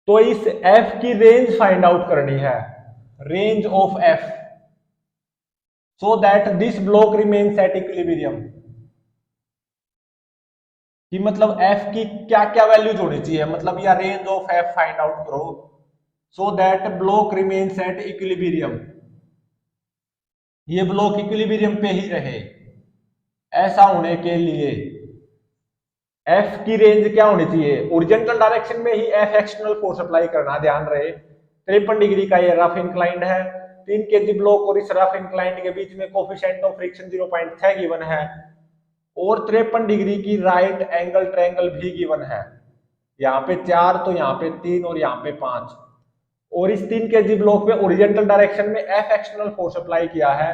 तो इस एफ की रेंज फाइंड आउट करनी है, range of F, so that this block remains at equilibrium. कि मतलब एफ की क्या क्या वैल्यूज होनी चाहिए, मतलब या range of F find out करो so that block remains at equilibrium, ये ब्लॉक इक्विलिब्रियम पे ही रहे। ऐसा होने के लिए एफ की रेंज क्या होनी चाहिए, ओरिजेंटल डायरेक्शन में ही एफ एक्सटर्नल फोर्स अप्लाई करना, ध्यान रहे 53 डिग्री का ये रफ इंक्लाइंड है, 3 केजी ब्लॉक और इस रफ इंक्लाइंड के बीच में कोफिशिएंट ऑफ फ्रिक्शन 0.6 गिवन है, और 53 डिग्री की राइट एंगल ट्रायंगल भी गिवन है, यहाँ पे 4 तो यहाँ पे 3 और यहाँ पे 5। और इस 3 केजी ब्लॉक पे ओरिजेंटल डायरेक्शन में एफ एक्सटर्नल फोर्स अप्लाई किया है।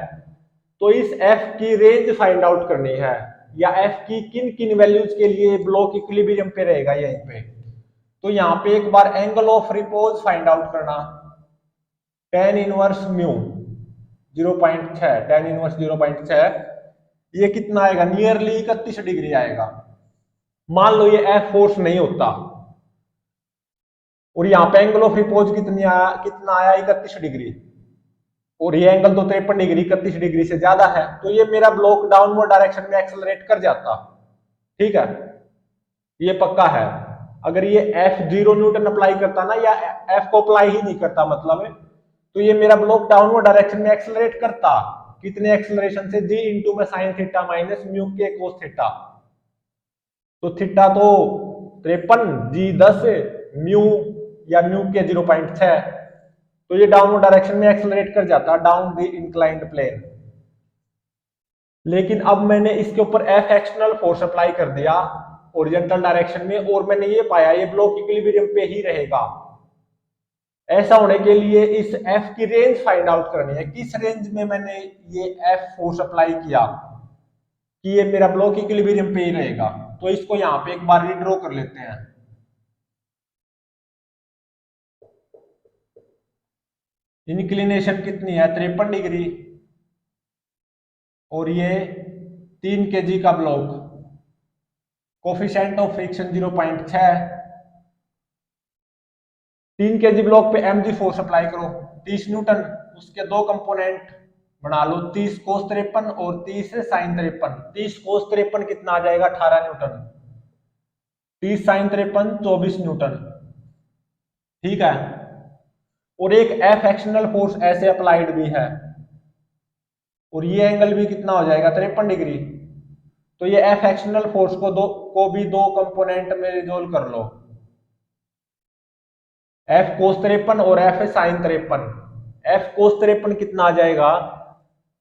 तो इस एफ की रेंज फाइंड आउट करनी है, या एफ की किन किन वैल्यूज के लिए ब्लॉक इक्विलिब्रियम पे रहेगा यहीं पे। तो यहाँ पे एक बार angle of repose find out करना, tan inverse mu 0.6, tan inverse 0.6, ये कितना आएगा, नियरली 31 डिग्री आएगा। मान लो ये एफ फोर्स नहीं होता और यहाँ पे एंगल ऑफ रिपोज कितना आया 31 डिग्री, और ये एंगल तो 53 डिग्री 31 डिग्री से ज्यादा है, तो ये मेरा ब्लॉक डाउनवर्ड डायरेक्शन में एक्सेलरेट कर जाता, ठीक है, ये पक्का है। अगर ये एफ 0 न्यूटन अप्लाई करता ना, या एफ को अप्लाई ही नहीं करता मतलब, तो ये मेरा ब्लॉक डाउनवर्ड डायरेक्शन में एक्सेलरेट करता, कितने एक्सेलरेशन से, जी इंटू में साइन थीटा माइनस म्यू के कोस थीटा। तो थीटा तो 53, जी 10, म्यू या म्यू के 0.6, तो ये डाउनवर्ड डायरेक्शन में एक्सेलरेट कर जाता डाउन द इंक्लाइंड प्लेन। लेकिन अब मैंने इसके ऊपर एफ एक्सटर्नल फोर्स अप्लाई कर दिया ओरिजेंटल डायरेक्शन में, और मैंने ये पाया ये ब्लॉक इक्विलिब्रियम पे ही रहेगा। ऐसा होने के लिए इस एफ की रेंज फाइंड आउट करनी है, किस रेंज में मैंने ये एफ फोर्स अप्लाई किया कि ये मेरा ब्लॉक इक्विलिब्रियम पे ही रहेगा। तो इसको यहाँ पे एक बार रीड्रॉ कर लेते हैं। इंक्लिनेशन कितनी है 53 डिग्री, और ये 3 केजी का block, coefficient of friction 0.6, 3 KG block पे mg फोर्स अप्लाई करो 30 न्यूटन, उसके दो कंपोनेंट बना लो, 30 कोस 53 और 30 साइन 53। 30 कोस 53 कितना आ जाएगा 18 न्यूटन, 30 साइन 53 24 न्यूटन, ठीक है। और एक एफ एक्सटर्नल फोर्स ऐसे अप्लाइड भी है, और ये एंगल भी कितना हो जाएगा 53 डिग्री। तो ये एफ एक्सटर्नल फोर्स को भी दो कंपोनेंट में रिजोल्व कर लो, एफ कोस 53 और एफ साइन 53। एफ कोस 53 कितना आ जाएगा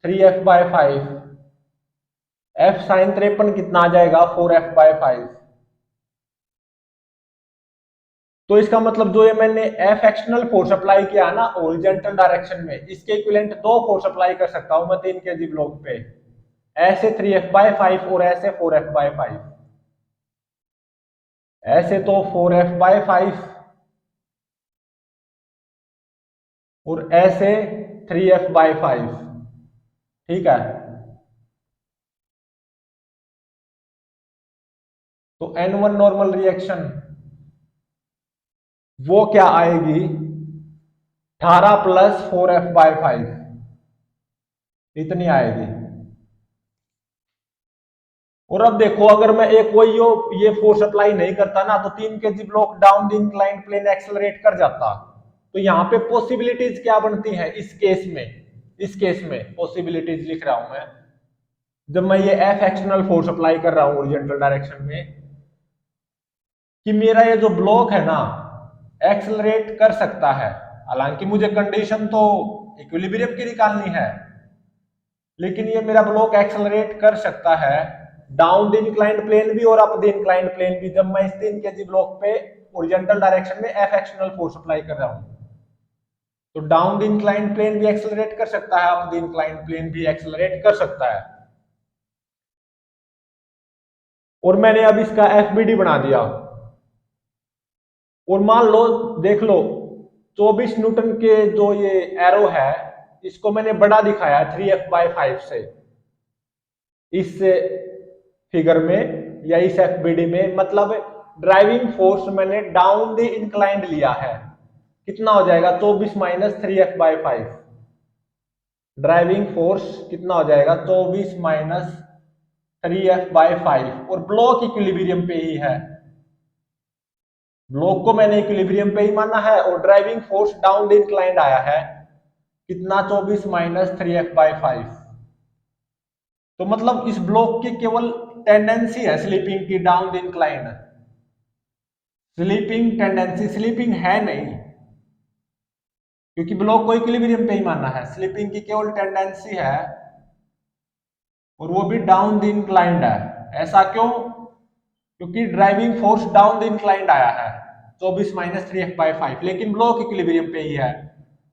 3f/5। एफ साइन 53 कितना आ जाएगा 4f/5। तो इसका मतलब जो ये मैंने एफ एक्सटर्नल फोर्स अप्लाई किया ना हॉरिजॉन्टल डायरेक्शन में, इसके इक्विवेलेंट दो फोर्स अप्लाई कर सकता हूं मैं 3 kg ब्लॉक पे, ऐसे 3f/5 और ऐसे 4f/5। ऐसे तो 4f/5 और ऐसे 3f/5। ठीक है, तो N1 नॉर्मल रिएक्शन वो क्या आएगी 18 + 4f/5 इतनी आएगी। और अब देखो अगर मैं एक कोई ये फोर्स अप्लाई नहीं करता ना तो 3 kg block down the inclined plane accelerate कर जाता। तो यहाँ पे पॉसिबिलिटीज क्या बनती है इस केस में, इस केस में पॉसिबिलिटीज लिख रहा हूं मैं, जब मैं ये एफ एक्सटर्नल फोर्स अप्लाई कर रहा हूं हॉरिजॉन्टल डायरेक्शन में, कि मेरा ये जो ब्लॉक है ना एक्सेलरेट कर सकता है। हालांकि मुझे कंडीशन तो इक्विलिब्रियम की निकालनी है, लेकिन ये मेरा ब्लॉक एक्सेलरेट कर सकता है डाउन द इंक्लाइंड प्लेन भी और अप द इंक्लाइंड प्लेन भी, जब मैं इस 3 kg ब्लॉक पे हॉरिजॉन्टल डायरेक्शन में एफ एक्सटर्नल फोर्स अप्लाई कर रहा हूं। तो डाउन द इंक्लाइंड प्लेन भी एक्सेलरेट कर सकता है, अप द इंक्लाइंड प्लेन भी एक्सेलरेट कर सकता है। और मैंने अब इसका एफबीडी बना दिया, और मान लो देख लो 24 न्यूटन के जो ये एरो है इसको मैंने बड़ा दिखाया 3f/5 से, इस फिगर में या इस एफबीडी में, मतलब ड्राइविंग फोर्स मैंने डाउन द इंक्लाइंड लिया है। कितना हो जाएगा 24 - 3f/5। ड्राइविंग फोर्स कितना हो जाएगा 24 - 3f/5। और ब्लॉक इक्विलिब्रियम पे ही है, ब्लॉक को मैंने इक्विलिब्रियम पे ही माना है, और driving force down the inclined आया है कितना 24 - 3f/5। तो मतलब इस ब्लॉक की केवल टेंडेंसी है स्लीपिंग की down the inclined, sleeping tendency, sleeping है नहीं, क्योंकि ब्लॉक को इक्विलिब्रियम पे ही माना है। स्लीपिंग की केवल टेंडेंसी है, और वो भी डाउन द इंक्लाइंड है। ऐसा क्यों? क्योंकि driving force down the inclined आया है 24 - 3f/5, लेकिन ब्लॉक इक्विलिब्रियम पे ही है,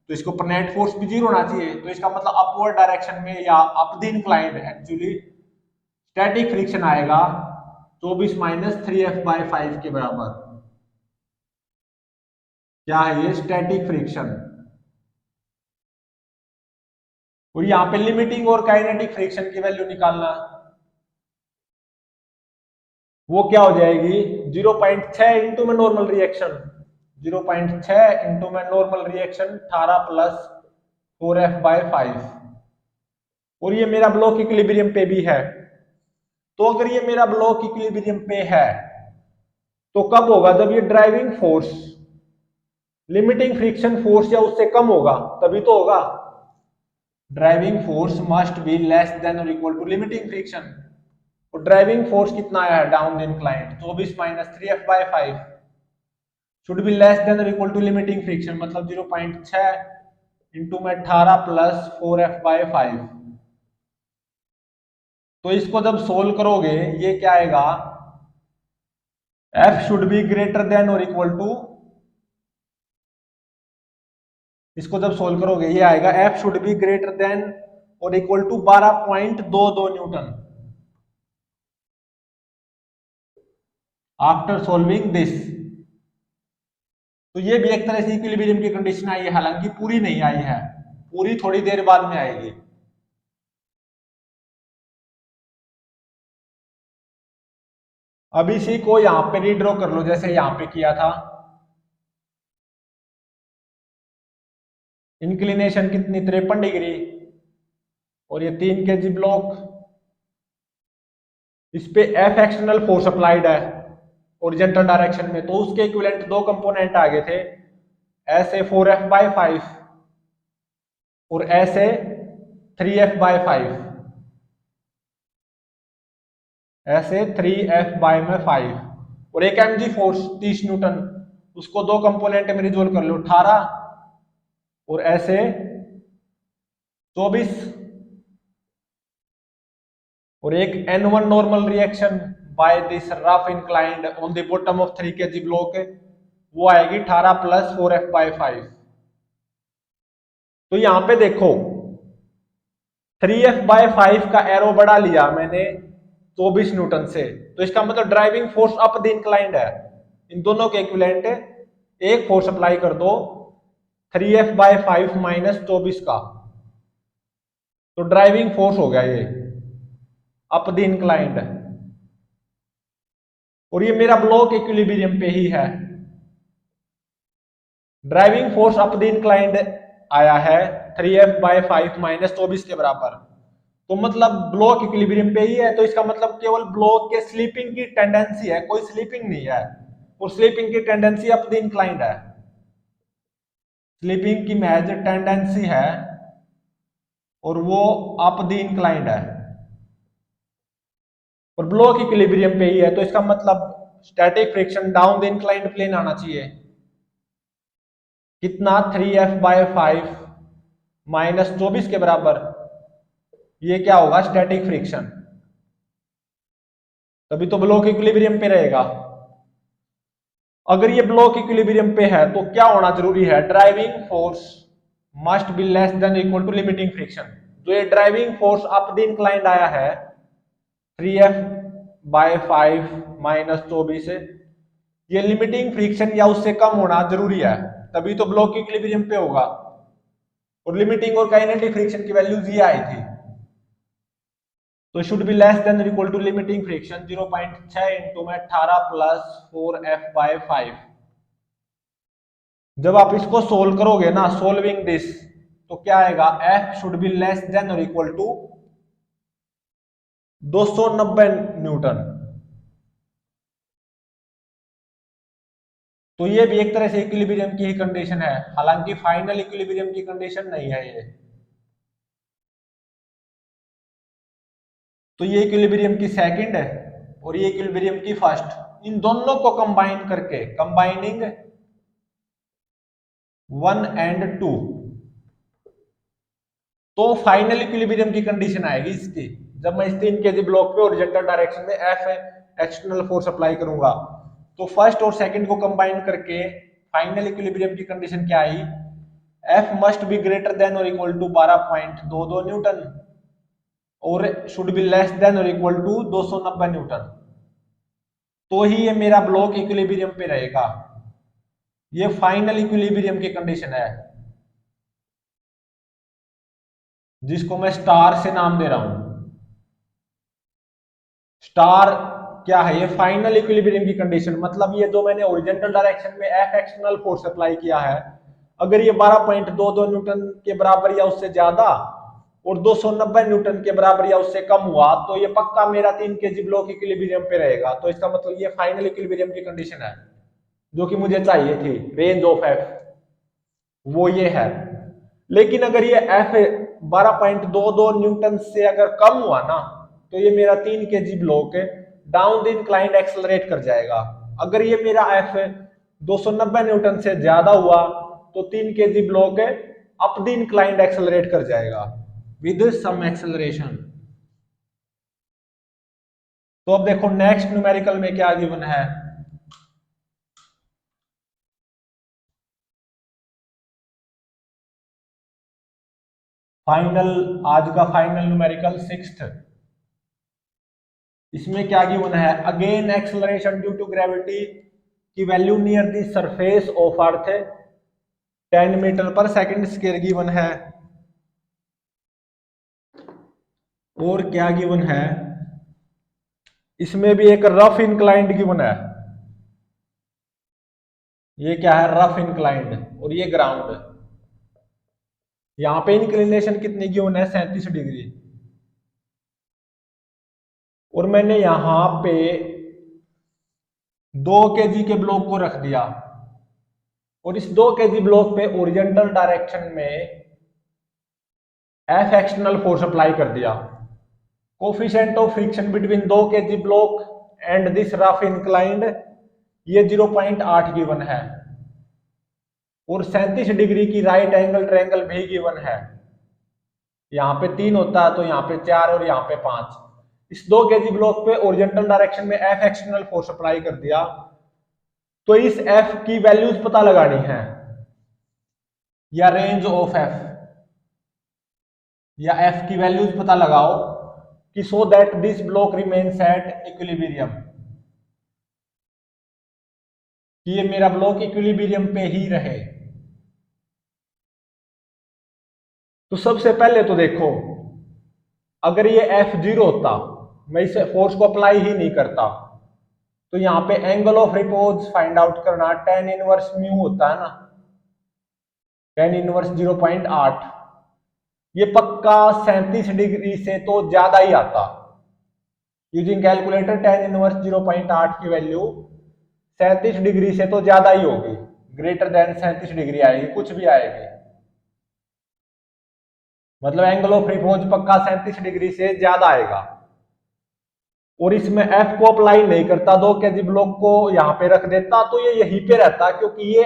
तो इसको पर नेट फोर्स भी 0 होना चाहिए। तो इसका मतलब अपवर्ड डायरेक्शन में या up the inclined actually static friction आएगा 24 - 3f/5 के बराबर। क्या है ये स्टैटिक फ्रिक्शन। और यहाँ पे लिमिटिंग और काइनेटिक फ्रिक्शन की वैल्यू निकालना, वो क्या हो जाएगी 0.6 इंटू में नॉर्मल रिएक्शन, 0.6 इंटू में नॉर्मल रिएक्शन 18 + 4f/5। और ये मेरा ब्लॉक इक्विलिब्रियम पे भी है। तो अगर ये मेरा ब्लॉक इक्विलिब्रियम पे है तो कब होगा जब ये driving force limiting friction force या उससे कम होगा, तभी तो होगा। Driving force must be less than और इक्वल टू लिमिटिंग फ्रिक्शन। और ड्राइविंग फोर्स कितना आया है down the inclined 24 - 3f/5 should be less than और इक्वल टू लिमिटिंग फ्रिक्शन, मतलब 0.6 इंटू में 18 + 4f/5। तो इसको जब सोल्व करोगे ये क्या आएगा f should be greater than और इक्वल टू, इसको जब सोल्व करोगे ये आएगा f should be greater than और equal to 12.22 newton after solving this. तो ये भी एक तरह से इक्विलिब्रियम की कंडीशन आई है, हालांकि पूरी नहीं आई है, पूरी थोड़ी देर बाद में आएगी। अब इसी को यहां पे रीड्रॉ कर लो जैसे यहां पे किया था। इंक्लिनेशन कितनी 53 डिग्री, और ये 3 kg ब्लॉक, इस पे एफ एक्सटर्नल फोर्स अप्लाइड है हॉरिजॉन्टल डायरेक्शन में, तो उसके इक्विवेलेंट दो कंपोनेंट आ गए थे, ऐसे 4f/5 और ऐसे 3f/5, ऐसे 3f/5, और एक mg फोर्स 30 न्यूटन। उसको दो कंपोनेंट में रिजोल्व कर लो, 18 और ऐसे 24, और एक N1 normal reaction by this rough inclined on the bottom of 3 kg block, वो आएगी 18 प्लस 4F/5। तो यहां पे देखो 3F/5 का एरो बढ़ा लिया मैंने 24 न्यूटन से, तो इसका मतलब driving force up the inclined है। इन दोनों के इक्विवेलेंट एक फोर्स अप्लाई कर दो 3F/5 माइनस 24 का, तो ड्राइविंग फोर्स हो गया ये अप द इंक्लाइंड, और ये मेरा ब्लॉक इक्विलिब्रियम पे ही है। Driving force up the inclined आया है 3F/5 माइनस 24 के बराबर, तो मतलब ब्लॉक इक्विलिब्रियम पे ही है, तो इसका मतलब केवल ब्लॉक के स्लिपिंग की टेंडेंसी है, कोई स्लिपिंग नहीं है, और स्लिपिंग की टेंडेंसी अप द इंक्लाइंड है, स्लिपिंग की महज टेंडेंसी है और वो अप द इंक्लाइंड है, और ब्लॉक इक्विलिब्रियम पे ही है, तो इसका मतलब static friction down the inclined plane आना चाहिए। कितना 3F/5 माइनस 24 के बराबर, ये क्या होगा स्टैटिक फ्रिक्शन, तभी तो ब्लॉक इक्विलिब्रियम पे रहेगा। अगर ये ब्लॉक इक्विलिब्रियम पे है तो क्या होना जरूरी है, driving force must be less than equal to limiting friction. जो ये driving force up the inclined आया है 3F/5 माइनस 24, ये लिमिटिंग फ्रिक्शन या उससे कम होना जरूरी है, तभी तो ब्लॉक इक्विलिब्रियम पे होगा, और लिमिटिंग और काइनेटिक फ्रिक्शन की वैल्यूज ये आई थी, तो शुड बी लेस देन और equal to limiting friction 0.6 into में 18 प्लस 4F/5। जब आप इसको सोल्व करोगे ना, सोल्विंग दिस, तो क्या आएगा, F should be less than और इक्वल टू 290 न्यूटन। तो ये भी एक तरह से इक्विलिब्रियम की ही कंडीशन है, हालांकि फाइनल इक्विलिब्रियम की कंडीशन नहीं है ये। तो ये इक्विलिब्रियम की सेकंड है और ये इक्विलिब्रियम की फर्स्ट, इन दोनों को कंबाइन करके, कंबाइनिंग 1 and 2, तो फाइनल इक्विलिब्रियम की कंडीशन आएगी इसकी, जब मैं इस 3 kg ब्लॉक पे हॉरिजॉन्टल डायरेक्शन में F एक्सटर्नल फोर्स अप्लाई करूंगा, तो फर्स्ट और सेकंड को कंबाइन करके फाइनल इक्विलिब्रियम की कंडीशन क्या आई, F must be greater than और इक्वल टू 12.22 न्यूटन और शुड बी लेस देन और इक्वल टू 290 न्यूटन, तो ही ये मेरा ब्लॉक इक्विलिब्रियम पे रहेगा। ये फाइनल इक्विलिब्रियम की कंडीशन है जिसको मैं स्टार से नाम दे रहा हूं। स्टार क्या है, ये फाइनल इक्विलिब्रियम की कंडीशन, मतलब ये जो मैंने हॉरिजॉन्टल डायरेक्शन में F एक्सटर्नल फोर्स अप्लाई किया है, अगर ये 12.22 न्यूटन के बराबर या उससे ज्यादा और 290 न्यूटन के बराबर या उससे कम हुआ, तो ये पक्का मेरा 3 kg ब्लॉक इक्विलिब्रियम पे रहेगा। तो इसका मतलब ये फाइनल इक्विलिब्रियम की कंडीशन है जो कि मुझे चाहिए थी, रेंज ऑफ F वो ये है। लेकिन अगर ये F 12.22 न्यूटन से अगर कम हुआ ना, तो ये मेरा 3 kg block down the inclined accelerate कर जाएगा। अगर ये मेरा F 290 न्यूटन से ज्यादा हुआ तो 3 kg block up the inclined accelerate कर जाएगा विद सम एक्सेलरेशन। तो अब देखो नेक्स्ट न्यूमेरिकल में क्या गिवन है, फाइनल, आज का फाइनल न्यूमेरिकल 6th, इसमें क्या गिवन है, again acceleration due to gravity की value near the surface of earth 10 metre पर सेकंड स्क्वायर गिवन है, और क्या गिवन है, इसमें भी एक रफ इंक्लाइंड गिवन है, ये क्या है रफ इंक्लाइंड, और ये ग्राउंड। यहां पे इंक्लिनेशन कितनी गिवन है 37 डिग्री, और मैंने यहां पे 2 kg के ब्लॉक को रख दिया, और इस 2 kg ब्लॉक पे ओरिजेंटल डायरेक्शन में F एक्सटर्नल फोर्स अप्लाई कर दिया। Coefficient of friction between 2 kg block and this rough inclined ये 0.8 गिवन है। और 37 डिग्री की राइट एंगल ट्रायंगल भी गिवन है। यहाँ पे 3 होता है तो यहाँ पे 4 और यहाँ पे 5। इस 2 केजी ब्लॉक पे ओरिजेंटल डायरेक्शन में एफ एक्सटर्नल फोर्स अप्लाई कर दिया, तो इस एफ की वैल्यूज पता लगानी है, या रेंज ऑफ एफ, या एफ की वैल्यूज पता लगाओ कि सो that this block remains at equilibrium, कि ये मेरा ब्लॉक इक्विलिब्रियम पे ही रहे। तो सबसे पहले तो देखो, अगर ये F0 होता, मैं इस फोर्स को अप्लाई ही नहीं करता, तो यहाँ पे angle of repose find out करना tan इनवर्स म्यू होता है ना, tan इनवर्स 0.8, ये पक्का 37 डिग्री से तो ज्यादा ही आता। यूजिंग कैलकुलेटर tan इनवर्स 0.8 की वैल्यू 37 डिग्री से तो ज्यादा ही होगी, ग्रेटर देन 37 डिग्री आएगी, कुछ भी आएगी, मतलब एंगल ऑफ रिपोज पक्का 37 डिग्री से ज्यादा आएगा। और इसमें एफ को अप्लाई नहीं करता, 2 केजी ब्लॉक को यहाँ पे रख देता, तो ये यहीं पे रहता, क्योंकि ये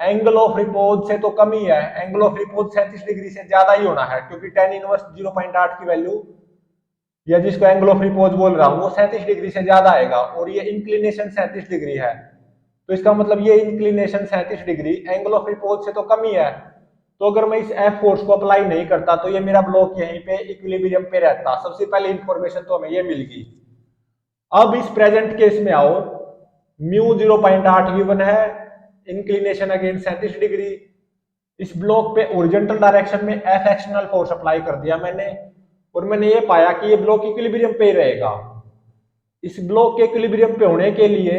एंगल ऑफ रिपोज से तो कम ही है, एंगल ऑफ रिपोज 37 डिग्री से ज्यादा ही होना है, क्योंकि tan इनवर्स 0.8 की वैल्यू, या जिसको एंगल ऑफ रिपोज बोल रहा हूं, वो 37 डिग्री से ज्यादा आएगा, और ये इंक्लिनेशन 37 डिग्री है, तो इसका मतलब ये inclination 37 degree angle of repose से तो कम ही है। तो अगर मैं इस एफ फोर्स को अप्लाई नहीं करता तो ये मेरा ब्लॉक यहीं पे इक्विलिब्रियम पे रहता। सबसे पहले इंफॉर्मेशन तो हमें ये मिल गई। अब इस प्रेजेंट केस में आओ, म्यू 0.8 गिवन है, इंक्लिनेशन अगेन 37 डिग्री, इस ब्लॉक पे ओरिजेंटल डायरेक्शन में एफ एक्सटर्नल फोर्स अप्लाई कर दिया मैंने, और मैंने ये पाया कि ये ब्लॉक इक्विलिब्रियम पे ही रहेगा। इस ब्लॉक के इक्विलिब्रियम पे होने के लिए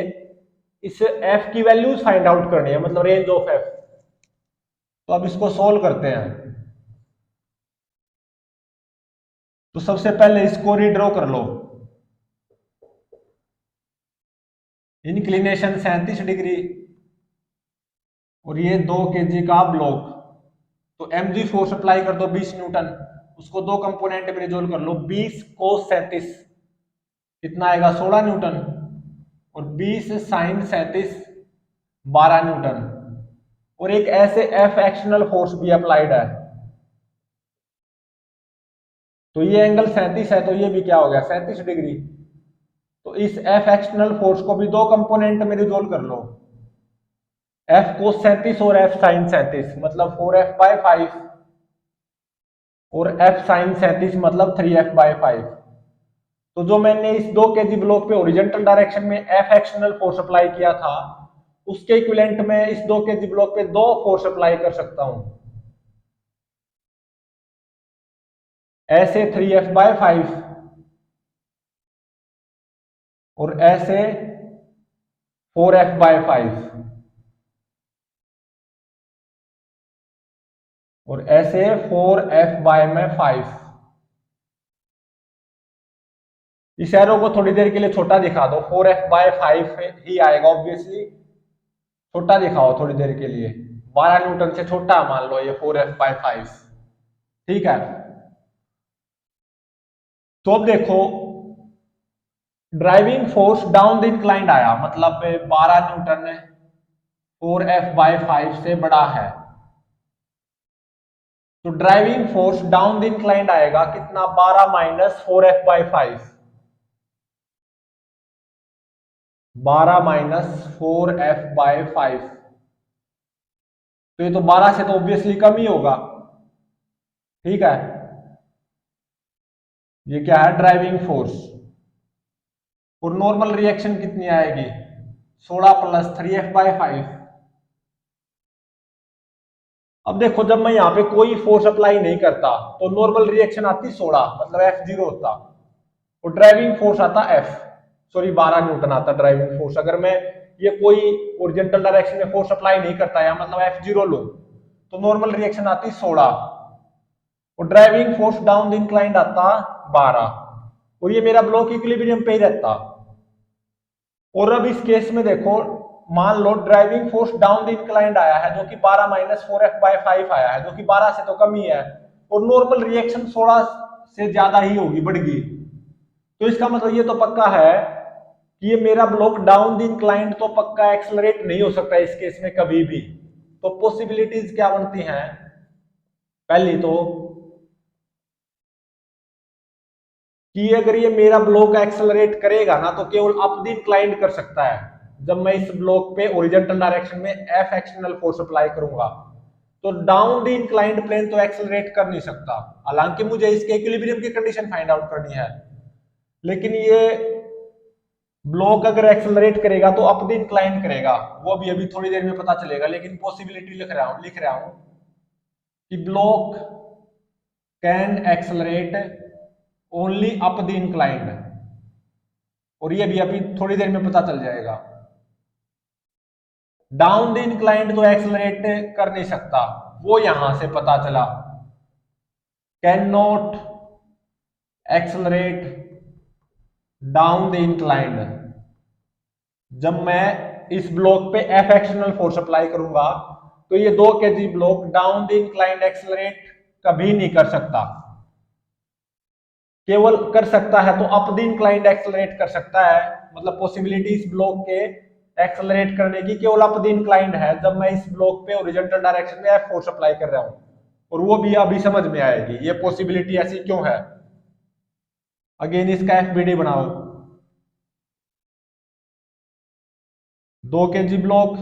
इस एफ की वैल्यूज फाइंड आउट करनी है, मतलब रेंज ऑफ एफ। तो अब इसको सोल्व करते हैं। तो सबसे पहले इसको रीड्रॉ कर लो, इंक्लिनेशन 37 डिग्री और ये 2 केजी का ब्लॉक, तो mg फोर्स अप्लाई कर दो 20 न्यूटन, उसको 2 कंपोनेंट में रिजोल्व कर लो, 20 cos 37 कितना आएगा 16 न्यूटन, और 20 sin 37 12 न्यूटन, और एक ऐसे एफ एक्सटर्नल फोर्स भी अप्लाइड है, तो ये एंगल 37 है, तो ये भी क्या हो गया 37 डिग्री। तो इस एफ एक्सटर्नल फोर्स को भी 2 कंपोनेंट में रिजोल्व कर लो, एफ cos 37 और एफ sin 37, मतलब 4f/5, और एफ sin 37 मतलब 3f/5। तो जो मैंने इस 2 केजी ब्लॉक पे ओरिजेंटल डायरेक्शन में एफ एक्सटर्नल फोर्स अप्लाई किया था, उसके इक्विवेलेंट में इस 2 केजी ब्लॉक पे 2 फोर्स अप्लाई कर सकता हूं, ऐसे 3f/5 और ऐसे 4f/5 और ऐसे 4f/5। इस एरो को थोड़ी देर के लिए छोटा दिखा दो, 4f/5 ही आएगा ऑब्वियसली, छोटा दिखाओ थोड़ी देर के लिए, 12 न्यूटन से छोटा मान लो ये 4f/5, ठीक है। तो अब देखो, driving force down the inclined आया, मतलब 12 न्यूटन 4f/5 से बड़ा है, तो driving force down the inclined आएगा कितना, 12 माइनस 4f/5, 12 माइनस 4f/5, तो ये तो 12 से तो ऑब्वियसली कम ही होगा, ठीक है। ये क्या है ड्राइविंग फोर्स, और नॉर्मल रिएक्शन कितनी आएगी 16 प्लस 3f/5। अब देखो, जब मैं यहाँ पे कोई फोर्स अप्लाई नहीं करता तो नॉर्मल रिएक्शन आती 16, मतलब F0 होता, और ड्राइविंग फोर्स आता सॉरी 12 न्यूटन आता ड्राइविंग फोर्स। अगर मैं ये कोई ओरिजेंटल डायरेक्शन में फोर्स अप्लाई नहीं करता, या मतलब F0 लो, तो नॉर्मल रिएक्शन आती 16, और driving force down the inclined आता 12, और ये मेरा ब्लॉक इक्विलिब्रियम पे ही रहता। और अब इस केस में देखो, मान लो driving force down the inclined आया है, जो कि 12 माइनस 4f/5 आया है, जो कि 12 से तो कम ही है, और नॉर्मल रिएक्शन 16 से ज्यादा ही होगी, बढ़ गई। तो इसका मतलब ये तो पक्का है कि ये मेरा ब्लॉक डाउन द इंक्लाइंड तो पक्का एक्सेलरेट नहीं हो सकता इस केस में कभी भी। तो पॉसिबिलिटीज क्या बनती हैं? पहली तो कि अगर ये मेरा ब्लॉक एक्सेलरेट करेगा ना तो केवल अप द इंक्लाइंड कर सकता है। जब मैं इस ब्लॉक पे ओरिजेंटल डायरेक्शन में एफ एक्सटर्नल फोर्स अप्लाई करूंगा तो डाउन द इंक्लाइंड प्लेन तो एक्सेलरेट कर नहीं सकता। हालांकि मुझे इसके इक्विलिब्रियम की कंडीशन फाइंड आउट करनी है, लेकिन ये ब्लॉक अगर एक्सेलरेट करेगा तो अप द इंक्लाइंड करेगा, वो भी अभी थोड़ी देर में पता चलेगा। लेकिन पॉसिबिलिटी लिख रहा हूं कि block can accelerate only up the inclined, और ये भी अभी थोड़ी देर में पता चल जाएगा। डाउन द इंक्लाइंड तो एक्सेलरेट कर नहीं सकता, वो यहां से पता चला। Can not accelerate down the inclined. जब मैं इस ब्लॉक पे एफ एक्सटर्नल फोर्स अप्लाई करूंगा तो ये 2 kg block down the inclined accelerate कभी नहीं कर सकता। केवल कर सकता है तो अप द इंक्लाइंड एक्सेलरेट कर सकता है। मतलब पॉसिबिलिटी इस ब्लॉक के एक्सेलरेट करने की केवल अप द इंक्लाइंड है जब मैं इस ब्लॉक पे ओरिजेंटल डायरेक्शन में एफ फोर्स अप्लाई कर रहा हूं, और वो भी अभी समझ में आएगी ये पॉसिबिलिटी ऐसी क्यों है। अगेन इसका एफबीडी बनाओ। 2 kg ब्लॉक,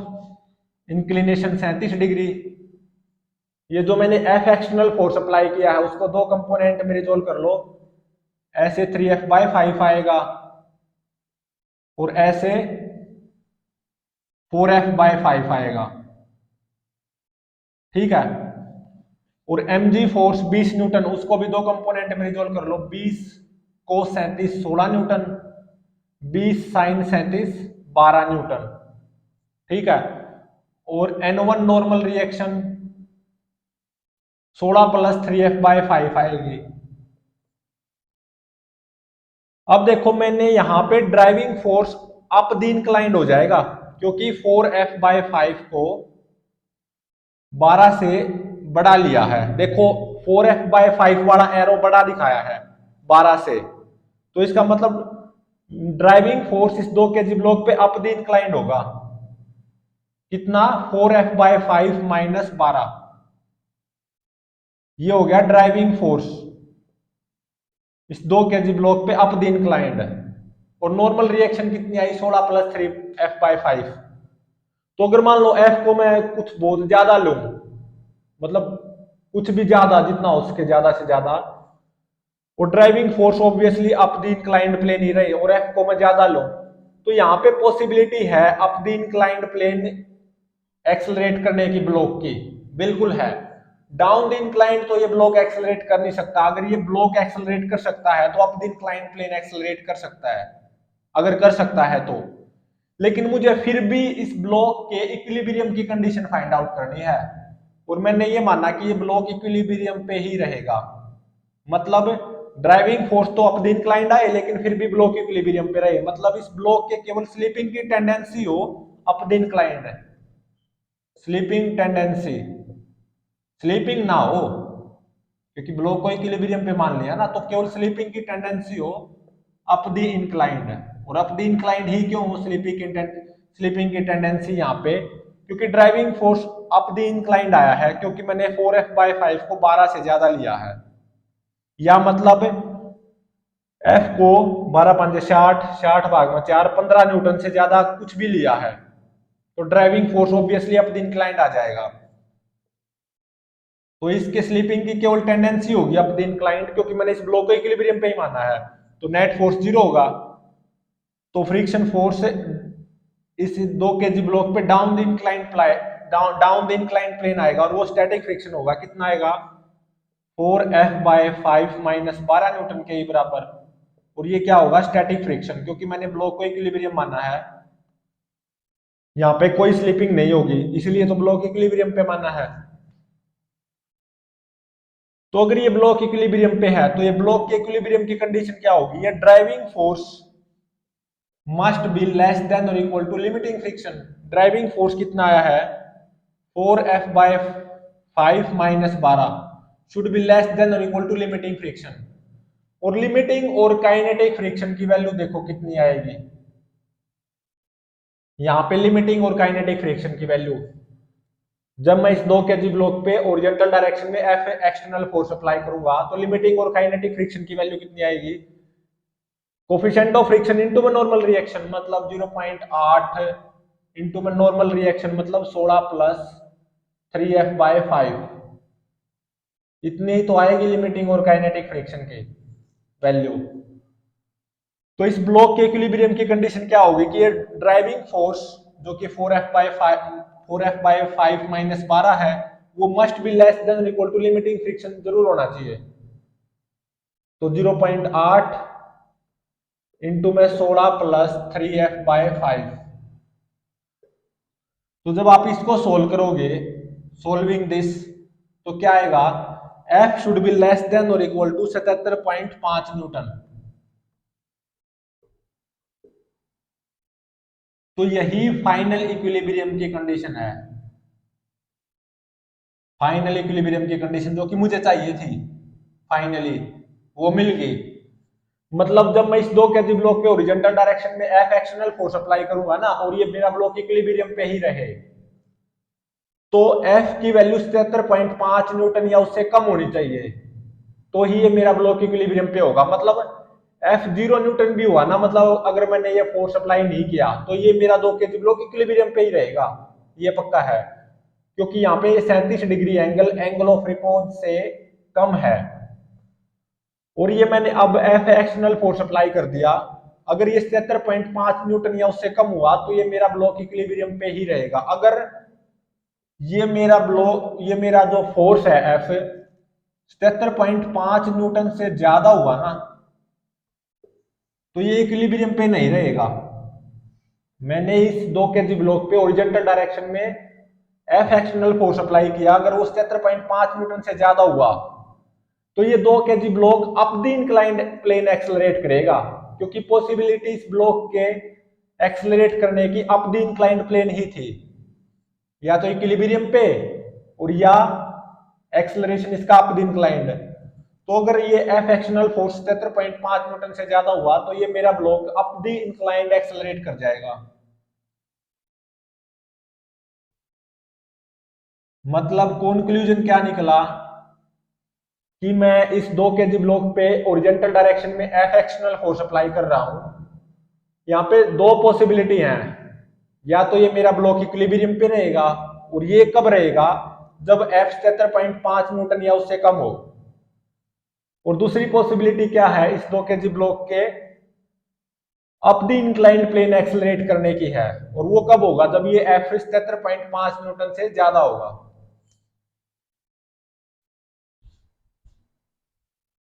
इंक्लिनेशन 37 डिग्री। ये जो मैंने एफ एक्सटर्नल फोर्स अप्लाई किया है उसको 2 कंपोनेंट में रिजोल्व कर लो। ऐसे 3f/5 आएगा और ऐसे 4f/5 आएगा, ठीक है। और mg फोर्स 20 न्यूटन, उसको भी 2 कंपोनेंट में रिजोल्व कर लो। 20 cos 37 16 न्यूटन, 20 sin 37 12 न्यूटन, ठीक है। और N1 नॉर्मल रिएक्शन 16 + 3f/5 आएगी। अब देखो मैंने यहां पे driving force up the inclined हो जाएगा, क्योंकि 4f/5 को 12 से बढ़ा लिया है। देखो 4f/5 वाला एरो बड़ा दिखाया है 12 से, तो इसका मतलब ड्राइविंग फोर्स इस 2 kg ब्लॉक पे अप द इंक्लाइंड होगा। कितना? 4f/5 - 12, ये हो गया ड्राइविंग फोर्स इस 2 kg ब्लॉक पे अप द इंक्लाइंड। और नॉर्मल रिएक्शन कितनी आई? 16 + 3f/5। तो अगर मान लो f को मैं कुछ बहुत ज्यादा लूं, मतलब कुछ भी ज्यादा, जितना हो सके ज्यादा से ज्यादा, और driving force obviously up the inclined plane ही रहे, और f को मैं ज्यादा लूं, तो यहाँ पे पॉसिबिलिटी है up the inclined plane accelerate करने की ब्लॉक की, बिल्कुल है। डाउन द इंक्लाइंड तो ये ब्लॉक एक्सेलरेट कर नहीं सकता। अगर ये ब्लॉक एक्सेलरेट कर सकता है तो up the inclined plane accelerate कर सकता है, अगर कर सकता है तो। लेकिन मुझे फिर भी इस ब्लॉक के इक्विलिब्रियम की कंडीशन फाइंड आउट करनी है, और मैंने ये माना कि ये ब्लॉक इक्विलिब्रियम पे ही रहेगा। मतलब ड्राइविंग फोर्स तो अप द इंक्लाइंड आए लेकिन फिर भी ब्लॉक इक्विलिब्रियम पे रहे, मतलब इस ब्लॉक के केवल स्लिपिंग की टेंडेंसी हो अप द इंक्लाइंड है, स्लीपिंग टेंडेंसी, स्लीपिंग ना हो, क्योंकि ब्लॉक को इक्विलिब्रियम पे मान लिया ना, तो केवल स्लीपिंग की टेंडेंसी हो अप द इंक्लाइंड। और अप द इंक्लाइंड ही क्यों हो स्लीपिंग की टेंडेंसी यहाँ पे? क्योंकि driving force up the inclined आया है, क्योंकि मैंने 4f/5 को 12 से ज्यादा लिया है, या मतलब f को 12 × 5 = 60, 60 भाग में 4, 15 न्यूटन से ज्यादा कुछ भी लिया है, तो driving force obviously up the inclined आ जाएगा। तो इसके स्लीपिंग की केवल टेंडेंसी होगी अप द इंक्लाइंड, क्योंकि मैंने इस ब्लॉक को इक्विलिब्रियम पे ही माना है, तो नेट फोर्स 0 होगा। तो फ्रिक्शन फोर्स इस 2 kg ब्लॉक पे डाउन द इंक्लाइंड प्लेन आएगा, और वो स्टैटिक फ्रिक्शन होगा। कितना आएगा? 4f/5 - 12 न्यूटन के बराबर। और ये क्या होगा? स्टैटिक फ्रिक्शन, क्योंकि मैंने ब्लॉक को इक्विलिब्रियम माना है, यहाँ पे कोई स्लिपिंग नहीं होगी, इसलिए तो ब्लॉक इक्विलिब्रियम पे माना है। तो अगर ये ब्लॉक इक्विलिब्रियम पे है तो ये ब्लॉक के इक्विलिब्रियम की कंडीशन क्या होगी? ये driving force must be less than और equal to limiting friction. Driving force कितना आया है? 4f/5 - 12 should be less than और इक्वल टू लिमिटिंग फ्रिक्शन। और लिमिटिंग और काइनेटिक फ्रिक्शन की वैल्यू देखो कितनी आएगी। यहाँ पे लिमिटिंग और काइनेटिक फ्रिक्शन की वैल्यू जब मैं इस 2 kg ब्लॉक पे ओरिजेंटल डायरेक्शन में एफ एक्सटर्नल फोर्स अप्लाई करूंगा तो लिमिटिंग और काइनेटिक फ्रिक्शन की वैल्यू कितनी आएगी? कोफिशिएंट ऑफ फ्रिक्शन इनटू में नॉर्मल रिएक्शन मतलब 0.8 इनटू में नॉर्मल रिएक्शन मतलब 16 प्लस 3f/5, इतनी ही तो आएगी लिमिटिंग और काइनेटिक फ्रिक्शन की वैल्यू। तो इस ब्लॉक के इक्विलिब्रियम की कंडीशन क्या होगी कि ये ड्राइविंग फोर्स जो कि 4f/5 माइनस 12 है वो must be less than equal to limiting friction जरूर होना चाहिए। तो 0.8 इंटू में 16 प्लस 3f/5। तो जब आप इसको सोल्व करोगे, सोल्विंग दिस, तो क्या आएगा? F should be less than और इक्वल टू 77.5 न्यूटन। तो यही फाइनल इक्विलिब्रियम की कंडीशन है, फाइनल इक्विलिब्रियम की कंडीशन जो कि मुझे चाहिए थी, फाइनली वो मिल गई। मतलब जब मैं इस 2 kg ब्लॉक पे ओरिजेंटल डायरेक्शन में एफ एक्सटर्नल फोर्स अप्लाई करूंगा ना और ये मेरा ब्लॉक इक्विलिब्रियम पे ही रहे तो एफ की वैल्यू 77.5 न्यूटन या उससे कम होनी चाहिए, तो ही ये मेरा ब्लॉक इक्विलिब्रियम पे होगा। मतलब एफ 0 न्यूटन भी हुआ ना, मतलब अगर मैंने ये फोर्स अप्लाई नहीं किया तो ये मेरा 2 kg ब्लॉक इक्विलिब्रियम पे ही रहेगा, ये पक्का है। क्योंकि यहाँ पे ये 37 डिग्री एंगल ऑफ रिपोज से कम है और ये मैंने अब एफ एक्सटर्नल फोर्स अप्लाई कर दिया। अगर ये 77.5 न्यूटन या उससे कम हुआ तो ये मेरा ब्लॉक इक्विलिब्रियम पे ही रहेगा। अगर ये मेरा जो फोर्स है एफ 77.5 न्यूटन से ज्यादा हुआ ना तो ये इक्विलिब्रियम पे नहीं रहेगा। मैंने इस 2 kg ब्लॉक पे ओरिजेंटल डायरेक्शन में एफ एक्सटर्नल फोर्स अप्लाई किया, अगर वो 77.5 न्यूटन से ज्यादा हुआ तो ये 2 kg block up the inclined plane accelerate करेगा, क्योंकि पॉसिबिलिटी इस ब्लॉक के एक्सेलरेट करने की अप द इंक्लाइंड प्लेन ही थी, या तो इक्विलिब्रियम पे और या एक्सेलरेशन इसका अप द इंक्लाइंड। तो अगर ये एफ एक्सटर्नल फोर्स 77.5 न्यूटन से ज्यादा हुआ तो ये मेरा block up the inclined accelerate कर जाएगा। मतलब कंक्लूजन क्या निकला कि मैं इस 2 kg ब्लॉक पे ओरिजेंटल डायरेक्शन में एफ एक्सटर्नल फोर्स अप्लाई कर रहा हूं। यहाँ पे दो पॉसिबिलिटी हैं, या तो ये मेरा ब्लॉक इक्विलिब्रियम पे रहेगा और ये कब रहेगा? जब एफ 77.5 न्यूटन या उससे कम हो। और दूसरी पॉसिबिलिटी क्या है इस 2 kg ब्लॉक के up the inclined plane accelerate करने की है, और वो कब होगा? जब ये एफ 77.5 न्यूटन से ज्यादा होगा।